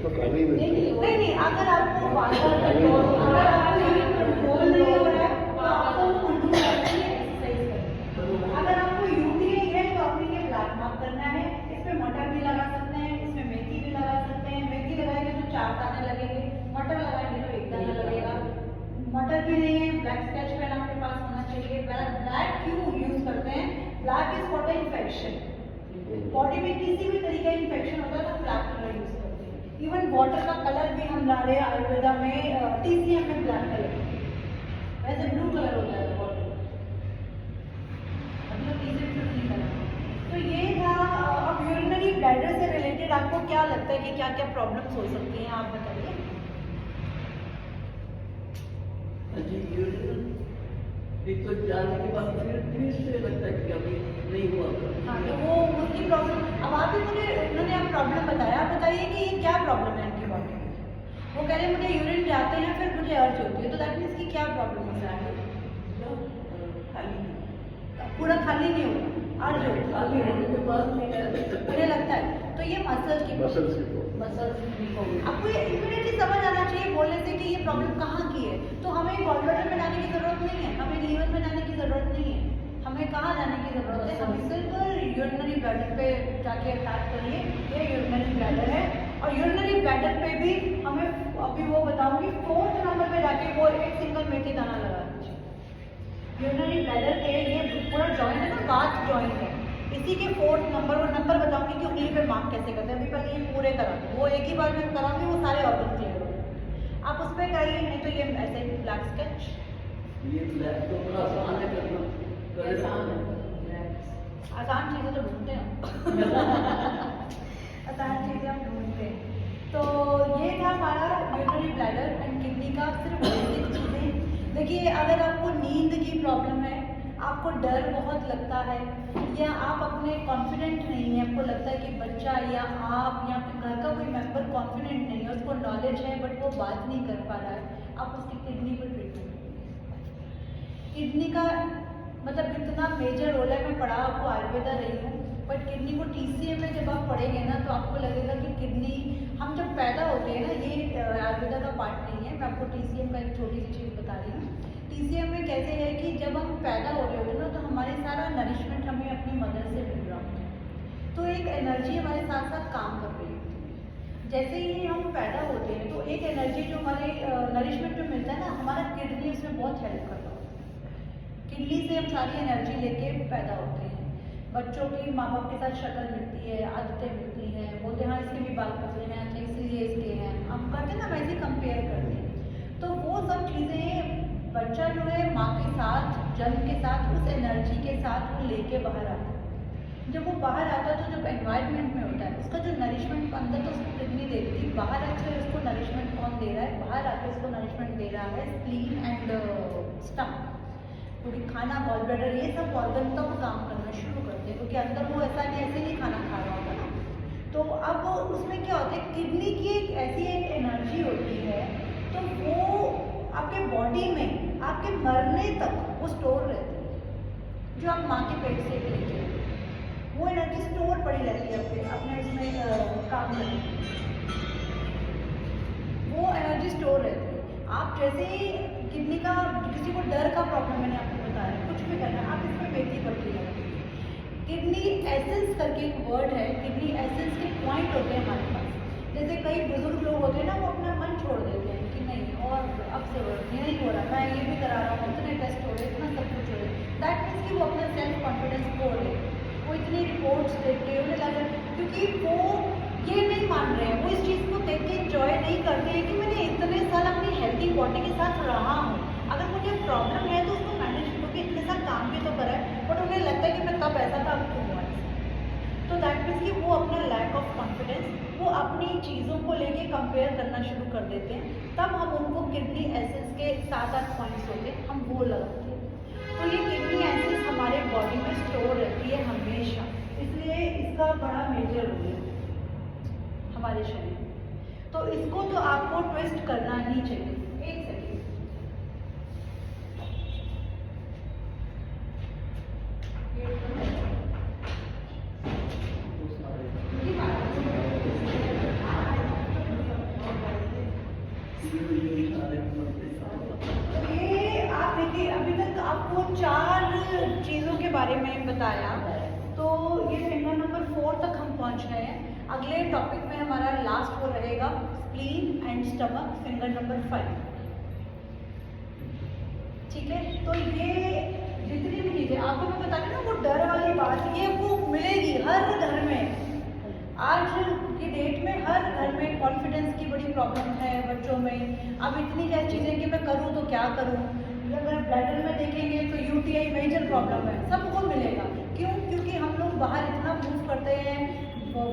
तो खाली में नहीं, अगर आपको अगर आपको कंट्रोल नहीं हो रहा है तो आपको कंट्रोल करने के लिए एक्सरसाइज करनी है। अगर आपको यूटीआई है तो आपको ये ब्लैक मार्क करना है। इसमें मटर भी लगा सकते हैं, इसमें मेथी भी लगा सकते हैं। मेथी लगाएंगे तो 4 दाने लगेंगे, मटर लगाएंगे तो 1 दाना लगेगा। मटर भी नहीं है, ब्लैक स्केच पेन आपके पास होना चाहिए। ब्लैक क्यों यूज करते हैं? Black is for the infection. Body में किसी भी तरीके का इन्फेक्शन होता है तो ब्लैक कलर यूज करते हैं। इवन वाटर का कलर भी हम ला रहे हैं आयुर्वेदा में, टीसीएम में ब्लैक कलर, वैसे ब्लू कलर होता है वाटर, मतलब टीसीएम से नहीं कलर। तो ये था। अब यूरिनरी ब्लैडर से रिलेटेड आपको क्या लगता है कि क्या क्या प्रॉब्लम्स हो सकती हैं, आप बताइए। जी यूरिन एक तो जाने के बाद फिर से लगता है कि अभी नहीं हुआ। हाँ, तो वो उसकी प्रॉब्लम। अब आप ही मुझे, उन्होंने आप प्रॉब्लम बताया, आप बताइए कि ये क्या प्रॉब्लम है इनकी बॉडी में। वो कह रहे हैं मुझे यूरिन जाते हैं फिर मुझे अर्ज होती है, तो दैट मीन्स की क्या प्रॉब्लम हो रहा है? खाली पूरा खाली नहीं होगा, अर्ज होगा, खाली होने के बाद नहीं है। मुझे लगता है। तो ये मसल्स की मसल्स की मसल्स वीक हो गई। आपको ये इम्यूनिटी समझ आना चाहिए बोलने से कि ये प्रॉब्लम कहाँ की है। तो हमें गॉलब्लैडर में जाने की जरूरत नहीं है, हमें लीवर में जाने की जरूरत नहीं है, हमें कहाँ जाने की जरूरत है? हम सिर्फ यूरिनरी ब्लैडर पे जाके अटैक करिए, ये यूरिनरी ब्लैडर है। और यूरिनरी ब्लैडर पे भी हमें अभी वो बताऊंगी 4th नंबर पे जाके वो एक सिंगल मेथी दाना लगा दीजिए। यूरिनरी ब्लैडर के ये पूरा जॉइंट है ना, बाथ जॉइंट है, इसी के 4th नंबर, वो नंबर बताऊंगी कि उंगली पे मार्क कैसे करते हैं। अभी पहले ये पूरे करा दो, वो एक ही बार में कराऊंगी, वो सारे ऑर्गन क्लियर हो। आप उस पर करिए, नहीं तो ये ऐसे ही ब्लैक स्केच। ये ब्लैक तो बड़ा आसान है करना, आसान करना। है। आसान चीज़ें तो ढूंढते हैं आसान चीज़ें हम ढूंढते हैं। तो ये था हमारा यूरिनरी ब्लैडर एंड किडनी का सिर्फ बेसिक चीज़ें। देखिए, अगर आपको नींद की प्रॉब्लम है, आपको डर बहुत लगता है, या आप अपने कॉन्फिडेंट नहीं है, आपको लगता है कि बच्चा या आप या आपके घर का कोई मेंबर कॉन्फिडेंट नहीं है, उसको नॉलेज है बट वो बात नहीं कर पा रहा है, आप उसकी किडनी पर ट्रीटमेंट। किडनी का मतलब इतना मेजर रोल है। मैं पढ़ा आपको आयुर्वेदा रही हूँ, बट किडनी को टीसीएम में जब आप पढ़ेंगे ना तो आपको लगेगा कि किडनी, हम जब पैदा होते हैं ना, ये आयुर्वेदा का पार्ट नहीं है, मैं आपको टीसीएम का एक छोटी सी चीज़ बता रही हूँ। टीसीएम में कैसे है कि जब हम पैदा हो रहे होते हैं ना तो हमारे सारा नरिशमेंट हमें अपनी मदर से मिल रहा होता है, तो एक एनर्जी हमारे साथ साथ काम कर रही होती है। जैसे ही हम पैदा होते हैं तो एक एनर्जी जो हमारे नरिशमेंट जो मिलता है ना, हमारा किडनी उसमें बहुत हेल्प कर रहा होता है। किडनी से हम सारी एनर्जी लेके पैदा होते हैं। बच्चों की माँ बाप के साथ शक्ल मिलती है, आदतें मिलती हैं, बोलते हैं हाँ इसके भी बाल पतले हैं, अच्छा इसलिए इसके हैं, हम करते हैं ना, वैसे कंपेयर करते हैं। तो वो सब चीज़ें बच्चा जो है माँ के साथ, जन्म के साथ, उस एनर्जी के साथ वो लेके बाहर आता है। जब वो बाहर आता है तो जब एनवायरनमेंट में होता है, उसका जो नरिशमेंट अंदर तो उसको किडनी देती है, बाहर आके उसको नरिशमेंट कौन दे रहा है? बाहर आके उसको नरिशमेंट दे रहा है स्प्लीन एंड स्टमक, क्योंकि खाना, गॉल ब्लैडर, ये सब ऑर्गन का वो काम करना शुरू करते हैं, क्योंकि अंदर वो ऐसा नहीं, ऐसे नहीं खाना खा रहा होता ना। तो अब उसमें क्या होता है, किडनी की एक ऐसी एक एनर्जी होती है, तो वो आपके बॉडी में आपके मरने तक वो स्टोर रहती है। जो आप माँ के पेट से लेते हैं वो एनर्जी स्टोर पड़ी रहती है अपने उसमें काम करने की, वो एनर्जी स्टोर रहती है। आप जैसे ही किडनी का, किसी को डर का प्रॉब्लम, मैंने आपको बताया, कुछ भी करना है, आप इसमें मेथी पट्टी लगाइए। किडनी एसेंस करके एक वर्ड है, किडनी एसेंस के पॉइंट होते हैं हमारे पास। जैसे कई बुजुर्ग लोग होते हैं ना, वो अपना मन छोड़ देते हैं कि नहीं और अब जरूरत नहीं हो रहा, मैं ये भी करा रहा हूँ, इतने टेस्ट हो रहे, इतना सब कुछ हो रहा है, दैट मीन्स कि वो अपना सेल्फ कॉन्फिडेंस खो रहे हैं। वो इतनी रिपोर्ट्स देख के उन्हें लग रहा है, क्योंकि वो ये नहीं मान रहे हैं, वो इस चीज़ को देख के इंजॉय नहीं करते हैं कि मैंने इतने साल अपनी हेल्थी बॉडी के साथ रहा हूँ, अगर मुझे प्रॉब्लम है तो उसको मैनेज, क्योंकि इतने साल काम भी तो करा है, बट उन्हें लगता है कि मैं तब ऐसा था, अब क्यों हुआ। तो दैट मीन्स कि वो अपना लैक ऑफ कॉन्फिडेंस, वो अपनी चीज़ों को लेके कंपेयर करना शुरू कर देते हैं। तब हम उनको किडनी एसेंस के 7-8 पॉइंट्स होते हैं, हम वो लगाते हैं। तो ये किडनी एसेंस हमारे बॉडी में स्टोर रहती है हमेशा, इसलिए इसका बड़ा मेजर रोल है। हमारे शरीर में। तो इसको तो आपको ट्विस्ट करना ही चाहिए। एक सेकेंड, ये आप देखिए, अभी तक आपको 4 चीज़ों के बारे में बताया, तो ये फिंगर नंबर 4 तक हम पहुंच गए हैं। अगले टॉपिक में हमारा लास्ट वो रहेगा spleen and stomach, finger number 5। ठीक है, तो ये जितनी भी चीज़ें आपको मैं बता रही हूँ ना, वो डर वाली बात ये वो मिलेगी हर घर में। आज की डेट में हर घर में कॉन्फिडेंस की बड़ी प्रॉब्लम है बच्चों में। अब इतनी क्या चीज़ें कि मैं करूँ तो क्या करूँ। अगर ब्लैडर में देखेंगे तो यूटीआई मेजर प्रॉब्लम है, सबको मिलेगा। क्यों? क्योंकि हम लोग बाहर इतना मूव करते हैं,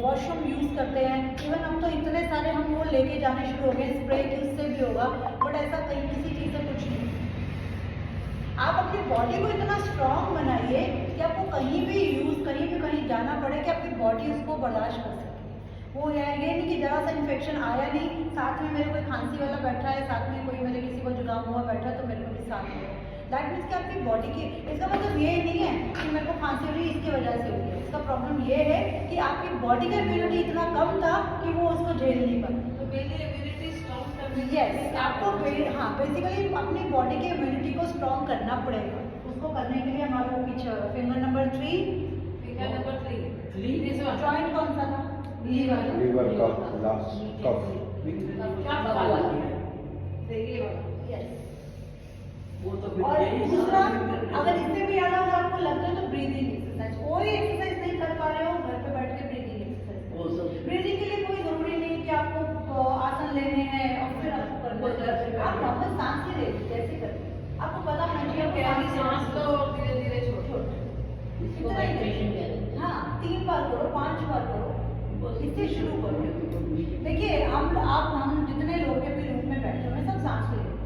वॉशरूम यूज़ करते हैं। इवन हम तो इतने सारे हम वो लेके जाने शुरू हो गए स्प्रे कि उससे भी होगा, बट ऐसा कहीं किसी चीज़ से कुछ नहीं। आप अपनी बॉडी को इतना स्ट्रांग बनाइए कि आपको कहीं भी कहीं जाना पड़े कि आपकी बॉडी उसको बर्दाश्त कर सके। वो ये नहीं कि ज़रा सा इन्फेक्शन आया नहीं, साथ में मेरे कोई खांसी वाला बैठा है, साथ में कोई मेरे किसी को जुकाम हुआ बैठा तो मेरे को भी साथ में। दैट मीन्स कि आपकी बॉडी की, इसका मतलब ये नहीं है कि मेरे को खांसी हो रही है इसकी वजह से हो रही है। इसका प्रॉब्लम ये है कि आपकी बॉडी का इम्यूनिटी इतना कम था कि वो उसको झेल नहीं पाता। तो मेरी इम्यूनिटी स्ट्रॉन्ग करने यस, आपको हाँ बेसिकली अपनी बॉडी की इम्यूनिटी को स्ट्रॉन्ग करना पड़ेगा। उसको करने के लिए हमारा वो पीछे finger number 3, finger number 3 this one joint कौन सा था? लीवर कफ, लास्ट कफ। क्या वाला देखिए वाला। यस। वो तो फिर और यही दूसरा, सारा अगर इससे भी ज़्यादा अगर आपको लगता है तो ब्रीदिंग एक्सरसाइज। कोई एक्सरसाइज नहीं कर पा रहे हो, घर पे बैठ के ब्रीदिंग एक्सरसाइज। वो सब ब्रीदिंग के लिए कोई जरूरी नहीं कि आपको आसन लेने हैं और फिर आपको करना है। आप नॉर्मल सांस ही ले जैसे करते हैं। आपको पता होना चाहिए कि कि अभी सांस तो धीरे धीरे छोड़ इतना ही करें। हाँ, 3 बार करो, 5 बार करो, इससे शुरू करो। देखिए हम जितने लोग भी रूम में बैठे हुए हैं सब सांस ले रहे हैं,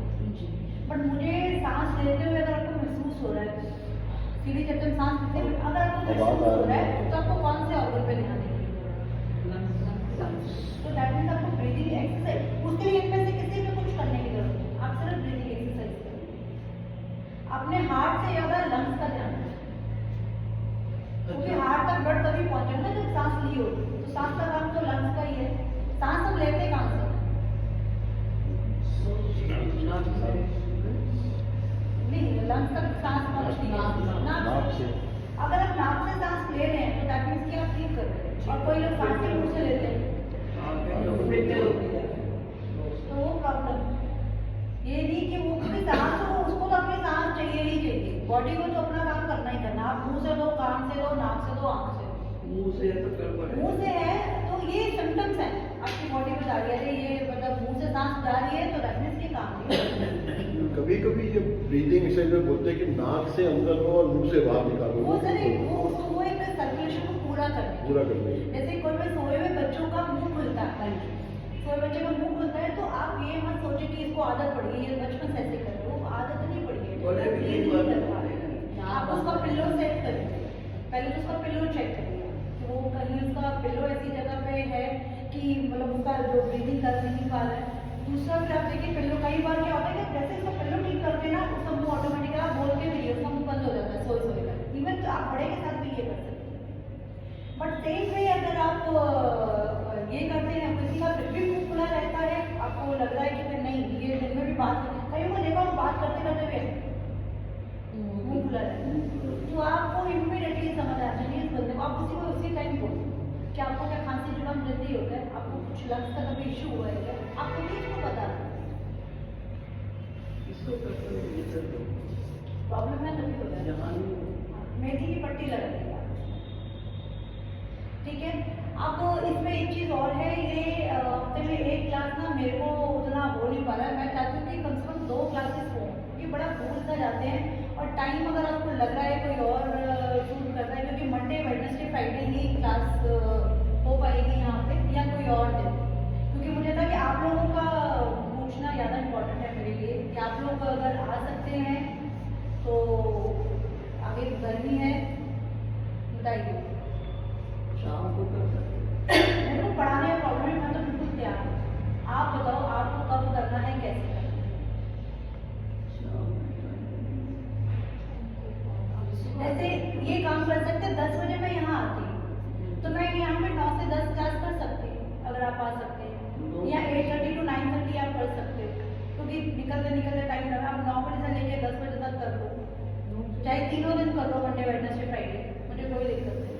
बट मुझे सांस लेते हुए अगर आपको महसूस हो रहा है, सीधी जब तक सांस लेते हुए अगर आपको महसूस हो रहा है तो आपको कौन से ऑर्गन पे ध्यान देना है? तो दैट मीन्स आपको ब्रीदिंग एक्सरसाइज, उसके लिए इनमें से किसी में कुछ करने की जरूरत नहीं, आप सिर्फ ब्रीदिंग एक्सरसाइज करें। अपने हार्ट से ज़्यादा लंग्स का ध्यान रखें, क्योंकि हार्ट तक ब्लड तभी पहुंचेगा जब सांस ली होगी। तो सांस का काम तो लंग्स का ही है। सांस हम लेते कहाँ से? नहीं, लंग्स तक सांस पहुंचती है नाक से। अगर आप नाक से सांस ले रहे हैं तो दैट मीन्स कि आप ठीक कर रहे हैं। और कोई लोग सांस के मुंह से लेते हैं तो वो प्रॉब्लम। ये नहीं कि वो भी सांस हो, उसको तो अपनी सांस चाहिए ही चाहिए। बॉडी को तो अपना काम करना ही करना। आप मुंह से दो, कान से दो, नाक से दो, आँख से दो। मुंह से है तो गड़बड़ है। मुंह से है तो ये सिम्टम्स हैं आपकी बॉडी में जा रही है। ये मतलब मुंह से सांस जा रही है तो दैट मीन्स कि काम नहीं। कभी कभी ये ब्रीदिंग एक्सरसाइज में बोलते हैं कि नाक से अंदर लो और मुंह से बाहर निकालो। वो सर वो एक सर्कुलेशन को पूरा करने के। जैसे कोई में सोए हुए बच्चों का मुंह खुलता है, सोए बच्चे का मुंह खुलता है, तो आप ये मत सोचे कि इसको आदत पड़ गई है, बचपन से ऐसे कर रहे हो। आदत नहीं पड़ी है, बोले भी ये नहीं नहीं बात कर पा रहे हैं। आप उसका पिल्लो सेट करिए, पहले तो उसका पिल्लो चेक करिए कि वो कहीं उसका पिल्लो ऐसी जगह पे है कि मतलब उसका जो ब्रीदिंग कर नहीं पा रहा है। दूसरा फिर आप देखिए पिल्लो, कई बार क्या होता है कि जैसे उसका पिल्लो ठीक करते हैं ना, उसका मुंह ऑटोमेटिकली आप बोल के भी उसका मुंह बंद हो जाता है सोए कर। इवन तो आप बड़े के साथ भी ये कर सकते हैं। बट सेम वे अगर आप ये करते हैं, किसी का फिर भी मुंह खुला रहता है, आपको लग रहा है कि फिर नहीं ये दिन में भी बात, कहीं को देखो बात करते करते हुए मुंह खुला रहता है, तो आपको इमीडिएटली समझ आ जाएगी इस बंदे को। आप उसी को उसी टाइम बोलो कि आपको क्या खांसी जुकाम जल्दी होता है, आपको कुछ लंग्स का कभी इशू हुआ है क्या, आपको नहीं इसको पता इसको करते हुए ये कर दो। प्रॉब्लम है तभी होता है। जहाँ मेथी की पट्टी लगा देगा, ठीक है। अब इसमें एक चीज़ और है, ये हफ्ते में 1 क्लास ना मेरे को उतना हो नहीं पा रहा है। मैं चाहती हूँ कि कम से कम 2 क्लासेस हो, क्योंकि बड़ा भूल सा जाते हैं। और टाइम अगर आपको लग रहा है कोई और शूट कर रहा है, क्योंकि मंडे वेडनेसडे फ्राइडे ही क्लास हो पाएगी यहाँ पे, या कोई और दिन, क्योंकि मुझे था कि आप लोगों का पूछना ज़्यादा इम्पोर्टेंट है मेरे लिए कि आप लोग अगर आ सकते हैं तो। आगे गर्मी है, बताइए। शाम को कर सकते मेरे को पढ़ाने में प्रॉब्लम है, मैं तो बताओ आपको कब करना है, कैसे करना है? जैसे ये काम कर सकते हैं, 10 बजे मैं यहाँ आती हूँ तो मैं यहाँ पे 9 से 10 क्लास कर सकती हूँ अगर आप आ सकते हैं, या 8:30 to 9:30 आप कर सकते हो, क्योंकि निकलते निकलते टाइम लगा। आप 9 बजे से लेके 10 बजे तक कर लो, चाहे तीनों दिन कर लो, मंडे वेडनेसडे फ्राइडे, मुझे कोई दिक्कत नहीं।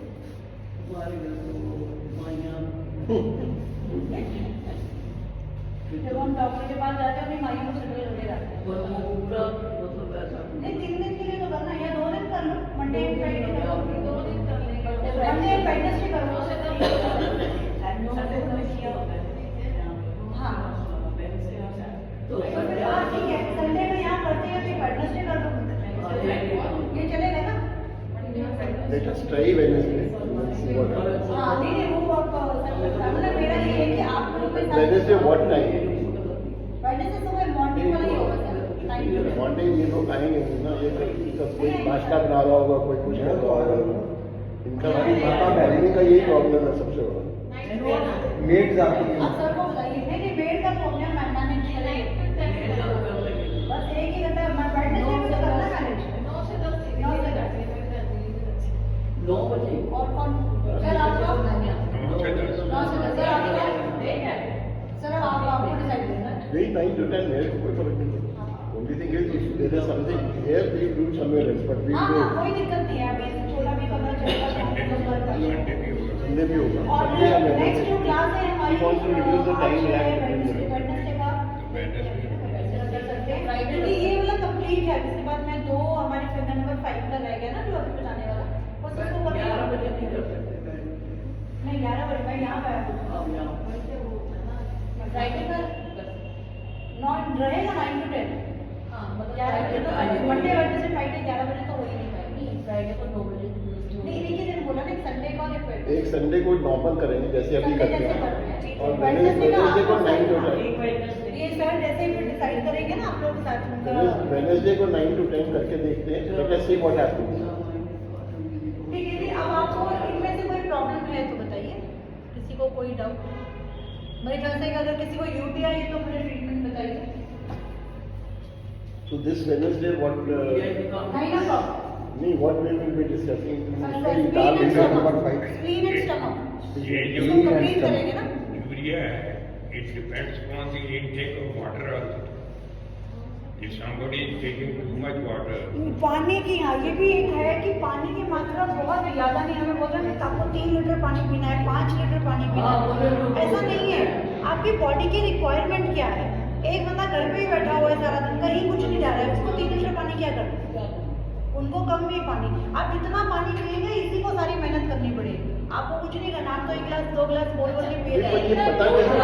हमारे घर तो माइयाँ जब हम डॉक्टर के पास जाते हैं अपनी माइयों को शक्ल लगे जाते हैं। पर वो पूरा मतलब ऐसा नहीं 3 दिन के लिए तो करना, या 2 दिन कर लो, मंडे फ्राइडे कर लो, 2 दिन कर लेंगे। मंडे वेडनेसडे कर लो। संडे को नहीं किया होता है। हाँ तो तो फिर हाँ ठीक है, संडे में यहाँ करते हैं, फिर वेडनेसडे कर लो, ये चलेगा ना? Let us try Wednesday. See what happens. हाँ नहीं वो आप मतलब मेरा ये है कि आप लोगों के साथ Wednesday what time? वेडनेसडे सुबह मॉर्निंग वाला ही होगा सर, टाइम मॉर्निंग ये लोग आएंगे ना, ये सब कोई नाश्ता बना रहा होगा, कोई कुछ कर रहा होगा। इनका फैमिली का यही प्रॉब्लम है सबसे बड़ा। मेड आती है आप सर को बताइए। नहीं बेड का प्रॉब्लम मैनेज करेंगे, बस एक ही घंटा वेडनेसडे में तो करना मैनेज 9 से 10 9 से 10। 9 बजे और कौन सर आपका 9 से 10 सर आपका सर आपको डिसाइड करना है। Very 9 to 10 मेरे को कोई फर्क नहीं पड़ता। Only thing is if there is something here, we do somewhere else, but we हाँ do. कोई दिक्कत नहीं है, अभी छोटा भी कमरा चलेगा, Sunday भी होगा। और नेक्स्ट जो क्लास है हमारी We want to reduce the time lag. Wednesday का कर सकते हैं, क्योंकि ये वाला कंप्लीट है। इसके बाद में 2 हमारे फिंगर नंबर 5 का रह गया ना जो अभी बताने वाला, बस उसको 11 बजे नहीं कर सकते नहीं 11 बजे मैं यहाँ पे आप यहाँ फ्राइडे का नॉट रहेगा 9 to 10। हाँ मतलब 11 बजे तो मंडे वेडनेसडे फ्राइडे 11 बजे तो हो ही नहीं पाएगी। फ्राइडे को 9 बजे नहीं एक ही दिन बोला ना, एक संडे का और एक Friday। एक संडे को नॉर्मल करेंगे जैसे अभी Sunday करते जैसे हैं, कर रहे हैं। और Wednesday का वेडनेसडे को आपको 9 to हाँ, 10। ये सर जैसे ही डिसाइड करेंगे ना आप लोग साथ में वेडनेसडे को 9 to 10 करके देखते हैं। Let us see what happens. ठीक है जी। अब आपको इनमें से कोई प्रॉब्लम है तो बताइए, किसी को कोई डाउट? मेरे ख्याल से अगर किसी को यूटीआई है तो मुझे ट्रीटमेंट बताइए। So this Wednesday, what नहीं ना problem what we will be discussing? number 5. Spleen and stomach ये जो इसको कंप्लीट करेंगे ना। यूरिया है, it depends upon the intake of water also. If somebody is taking too much water, पानी की हाँ ये भी एक है कि पानी की मात्रा बहुत ज़्यादा नहीं, हमें बोल रहे हैं कि आपको 3 लीटर पानी पीना है, 5 लीटर पानी पीना है, ऐसा नहीं है। आपकी बॉडी की रिक्वायरमेंट क्या है? एक बंदा घर पे ही बैठा हुआ है सारा दिन, कहीं कुछ नहीं जा रहा है, उसको 3 लीटर पानी क्या करना? उनको कम भी पानी, आप जितना पानी पिएंगे इसी को सारी मेहनत करनी पड़ेगी। आपको कुछ नहीं करना, आप तो 1 गिलास 2 गिलास बोल बोल के पिए ये पता कैसे?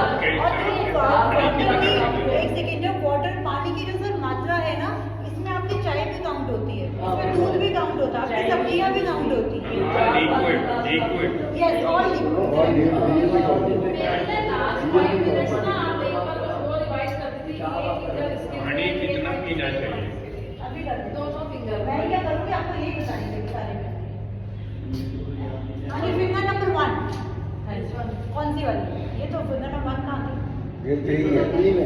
एक सेकेंड, जो वाटर पानी की जो सर मात्रा है ना, इसमें आपकी चाय भी काउंट होती है, इसमें दूध भी काउंट होता है, आपकी सब्जियां भी काउंट होती है। liquid. Yes all liquid. और ये भी काउंट लास्ट 5 मिनट्स ना आप एक बार वो रिवाइज कर दीजिए, एक फिंगर इसके पानी कितना पीना चाहिए? अभी कर दो। दोनों फिंगर मैं क्या करूँगी आपको यही बताएंगे सारे में। हाँ ये फिंगर नंबर 1 कौन सी वाली? ये तो फिंगर नंबर 1 कहाँ थी? ये 3 है। 3 है।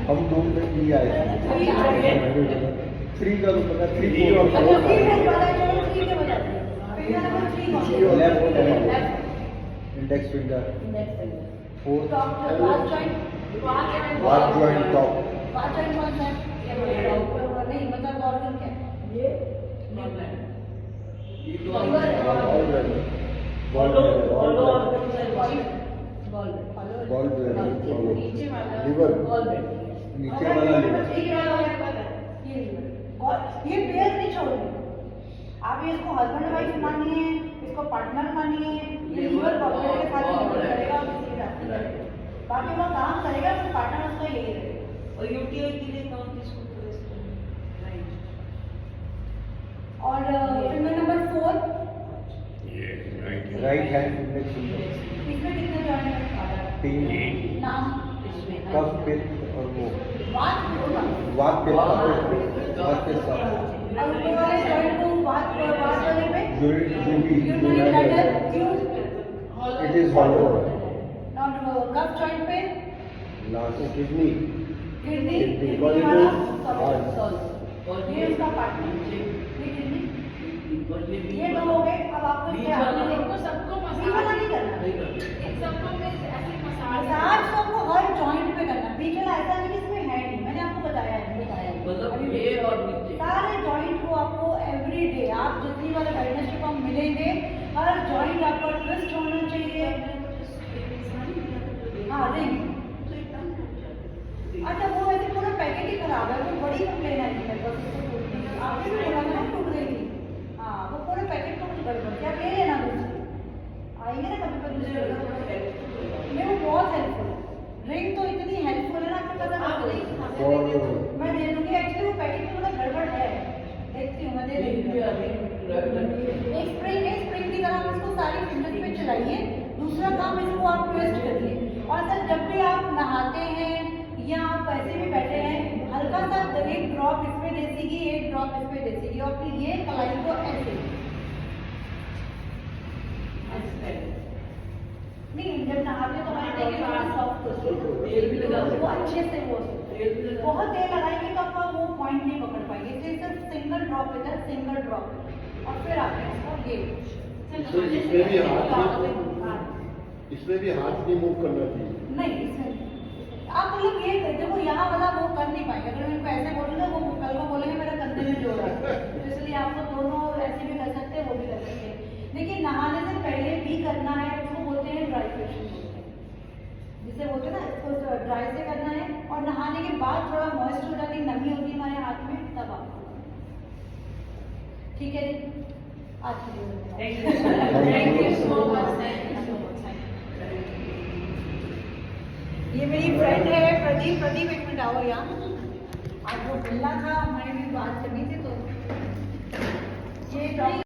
हम 2 में 3 आए थे। 3 का तो पता 3 और 4 अच्छा फिर है वाला, चलो ठीक है बता दो। फिंगर नंबर 3 कौन सी? Left index finger 4 last joint बात जॉइंट टॉप पांच जॉइंट कौन सा है? नहीं मतलब ऑर्गन क्या है? ये बॉल नीचे वाला लिवर नीचे वाला लिवर ये पेयर नहीं छोड़ना। आप ये इसको हस्बैंड वाइफ मानिए, इसको पार्टनर मानिए, ये लीवर प्रॉब्लम के साथ लीवर करेगा और किसी का बाकी वो काम करेगा, तो पार्टनर उसका यही रहेगा। और यूटीआई के लिए कौन किसको और फिंगर नंबर 4 ये right. Right hand index finger इसमें कितने जॉइंट है? 3 नाम कफ पित्त और वो वात होगा वात पित्त वात पित्त और ऊपर वाले जॉइंट को वात वाले पे urine urinary bladder tube it is hollow now और कफ जॉइंट पे last kidney kidney Kidney, kidney body वाला to और ये उसका पार्ट नीचे ये किडनी और ये दो हो गए। अब आपको बीच इसके वाला आगे तो सबको बीच वाला नहीं करना, नहीं करना। सबको में ऐसे मसाज मसाज तो आपको हर जॉइंट पे करना। बीच वाला ऐसा नहीं कि इसमें है नहीं, मैंने आपको बताया है मतलब ये और नीचे सारे जॉइंट को आपको एवरी डे आप जितनी वाले वेलनेस ट्रिप हम मिलेंगे हर जॉइंट आपका ट्विस्ट होना चाहिए। हाँ रिंग अच्छा वो वैसे पूरा पैकेट ही खराब है, वो बड़ी कंप्लेन आई थी मेरे पास उसको टूटने की। आपने भी बोला था ना टूट गई थी। हाँ वो पूरे पैकेट को कुछ गड़बड़ थी, आप ले लेना दूसरी आएंगे ना कभी कभी दूसरे में वो बहुत हेल्पफुल रिंग तो इतनी हेल्पफुल है ना आपको पता ना। मैं दे दूंगी एक्चुअली वो पैकेट में थोड़ा गड़बड़ है, देखती हूँ मैं दे दूंगी। एक स्प्रिंग की तरह आप इसको सारी फिंगर्स पे चलाइए, दूसरा काम इसको आप ट्विस्ट करिए। और सर जब भी आप नहाते हैं या आप ऐसे भी बैठे हैं हल्का सा एक ड्रॉप इसमें देसी घी एक ड्रॉप इसमें देसी घी और फिर ये कलाई को ऐसे नहीं जब नहाते तो हमारे सॉफ्ट तेल भी लगा वो अच्छे से वो तेल भी लगा बहुत देर लगाएंगे तो आपका वो पॉइंट नहीं पकड़ पाएंगे, इसलिए सिर्फ सिंगल ड्रॉप लेकर सिंगल ड्रॉप और फिर आप इसको ये इसमें भी हाथ नहीं मूव करना चाहिए। नहीं इसमें आप मतलब ये देखो यहाँ वाला वो कर नहीं पाएंगे। अगर मैं इनको ऐसे बोलूँगा वो कल को बोलेंगे मेरा कंधे में जोड़ है, तो इसलिए आपको दोनों ऐसे भी कर सकते हैं वो भी कर सकते हैं। लेकिन नहाने से पहले भी करना है, उसको बोलते हैं ड्राई फेशियल बोलते हैं, जिसे बोलते हैं ना इसको ड्राई से करना है और नहाने के बाद थोड़ा मॉइस्ट हो जाती नमी होती है हमारे हाथ में तब आपको ठीक है जी। आज के लिए thank you so much, thank you so much. ये मेरी फ्रेंड है प्रदीप। प्रदीप एक मिनट आओ यहाँ, आज वो मिलना था हमारी भी बात करनी थी तो ये